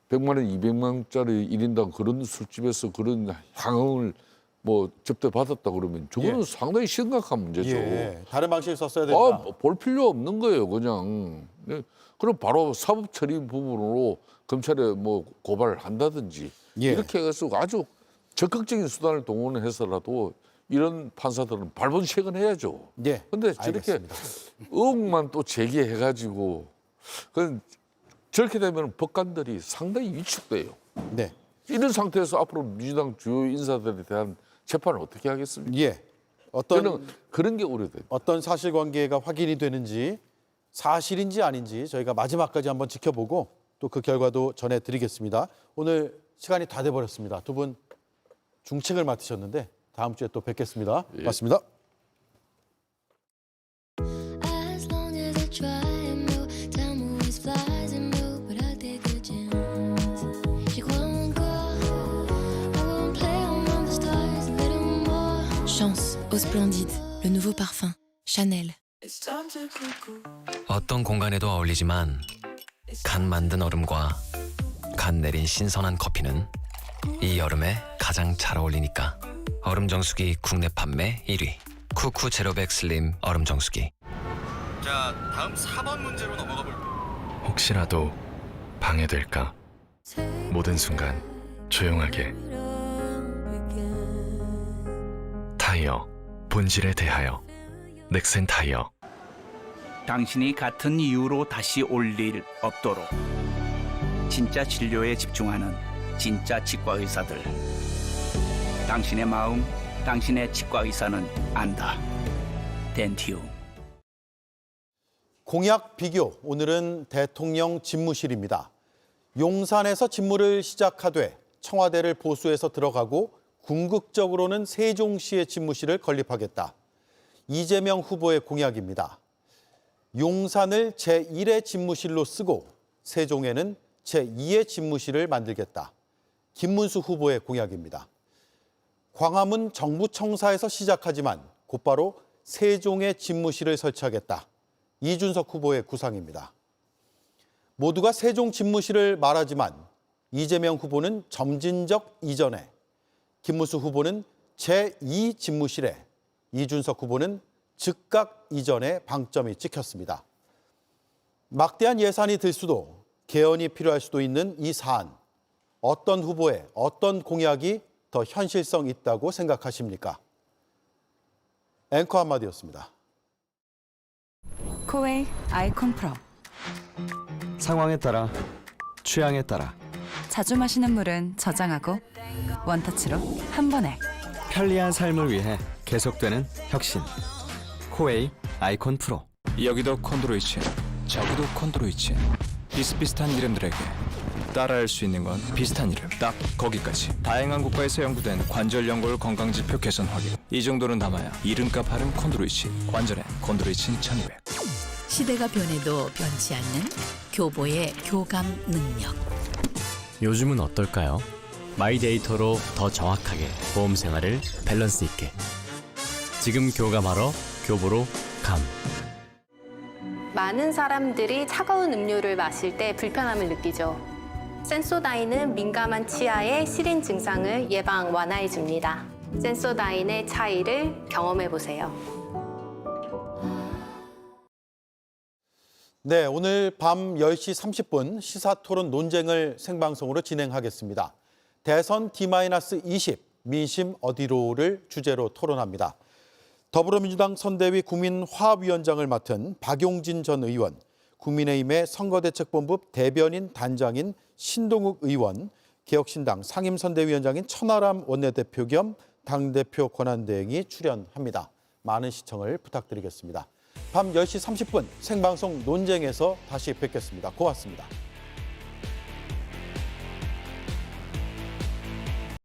100만 원, 200만 원짜리 1인당 그런 술집에서 그런 향응을 뭐 접대받았다 그러면 저거는 상당히 심각한 문제죠. 예. 다른 방식을 썼어야 된다. 볼 필요 없는 거예요, 그냥. 네. 그럼 바로 사법 처리 부분으로 검찰에 뭐 고발을 한다든지 이렇게 해서 아주 적극적인 수단을 동원해서라도 이런 판사들은 발본색원해야죠. 그런데 저렇게 의혹만 또 제기해가지고 저렇게 되면 법관들이 상당히 위축돼요. 네. 이런 상태에서 앞으로 민주당 주요 인사들에 대한 재판을 어떻게 하겠습니까? 예. 저는 그런 게 우려돼요. 어떤 사실관계가 확인이 되는지 사실인지 아닌지 저희가 마지막까지 한번 지켜보고 또 그 결과도 전해드리겠습니다. 오늘 시간이 다 돼버렸습니다. 두 분 중책을 맡으셨는데 다음 주에 또 뵙겠습니다. 고맙습니다. Chance au Splendide, le nouveau parfum, Chanel. 어떤 공간에도 어울리지만 간 만든 얼음과 간 내린 신선한 커피는 이 여름에 가장 잘 어울리니까 얼음 정수기 국내 판매 1위 쿠쿠 제로백 슬림 얼음 정수기. 자, 다음 4번 문제로 넘어가 볼게요. 혹시라도 방해될까? 모든 순간 조용하게. 타이어, 본질에 대하여. 넥센 타이어. 당신이 같은 이유로 다시 올 일 없도록 진짜 진료에 집중하는 진짜 치과 의사들. 당신의 마음, 당신의 치과 의사는 안다. 덴티움. 공약 비교, 오늘은 대통령 집무실입니다. 용산에서 집무를 시작하되 청와대를 보수해서 들어가고 궁극적으로는 세종시의 집무실을 건립하겠다. 이재명 후보의 공약입니다. 용산을 제1의 집무실로 쓰고 세종에는 제2의 집무실을 만들겠다. 김문수 후보의 공약입니다. 광화문 정부청사에서 시작하지만 곧바로 세종의 집무실을 설치하겠다. 이준석 후보의 구상입니다. 모두가 세종 집무실을 말하지만 이재명 후보는 점진적 이전에, 김문수 후보는 제2 집무실에, 이준석 후보는 즉각 이전에 방점이 찍혔습니다. 막대한 예산이 들 수도 개헌이 필요할 수도 있는 이 사안. 어떤 후보의 어떤 공약이 더 현실성 있다고 생각하십니까? 앵커 한마디였습니다. 코웨이 아이콘 프로. 상황에 따라, 취향에 따라 자주 마시는 물은 저장하고 원터치로 한 번에. 편리한 삶을 위해 계속되는 혁신. 코웨이 아이콘 프로. 여기도 콘드로이친, 저기도 콘드로이친. 비슷비슷한 이름들에게 따라할 수 있는 건 비슷한 이름. 딱 거기까지. 다양한 국가에서 연구된 관절 연골 건강지표 개선 확인. 이 정도는 담아야 이름값 하는 콘드로이친. 관절엔 콘드로이친 1200. 시대가 변해도 변치 않는 교보의 교감 능력. 요즘은 어떨까요? 마이데이터로 더 정확하게 보험 생활을 밸런스 있게. 지금 교감하러 교보로 감. 많은 사람들이 차가운 음료를 마실 때 불편함을 느끼죠. 센소다인은 민감한 치아의 시린 증상을 예방 완화해 줍니다. 센소다인의 차이를 경험해 보세요. 네, 오늘 밤 10시 30분 시사토론 논쟁을 생방송으로 진행하겠습니다. 대선 D-20 민심 어디로를 주제로 토론합니다. 더불어민주당 선대위 국민화합위원장을 맡은 박용진 전 의원, 국민의힘의 선거대책본부 대변인 단장인 신동욱 의원, 개혁신당 상임선대위원장인 천하람 원내대표 겸 당대표 권한대행이 출연합니다. 많은 시청을 부탁드리겠습니다. 밤 10시 30분 생방송 논쟁에서 다시 뵙겠습니다. 고맙습니다.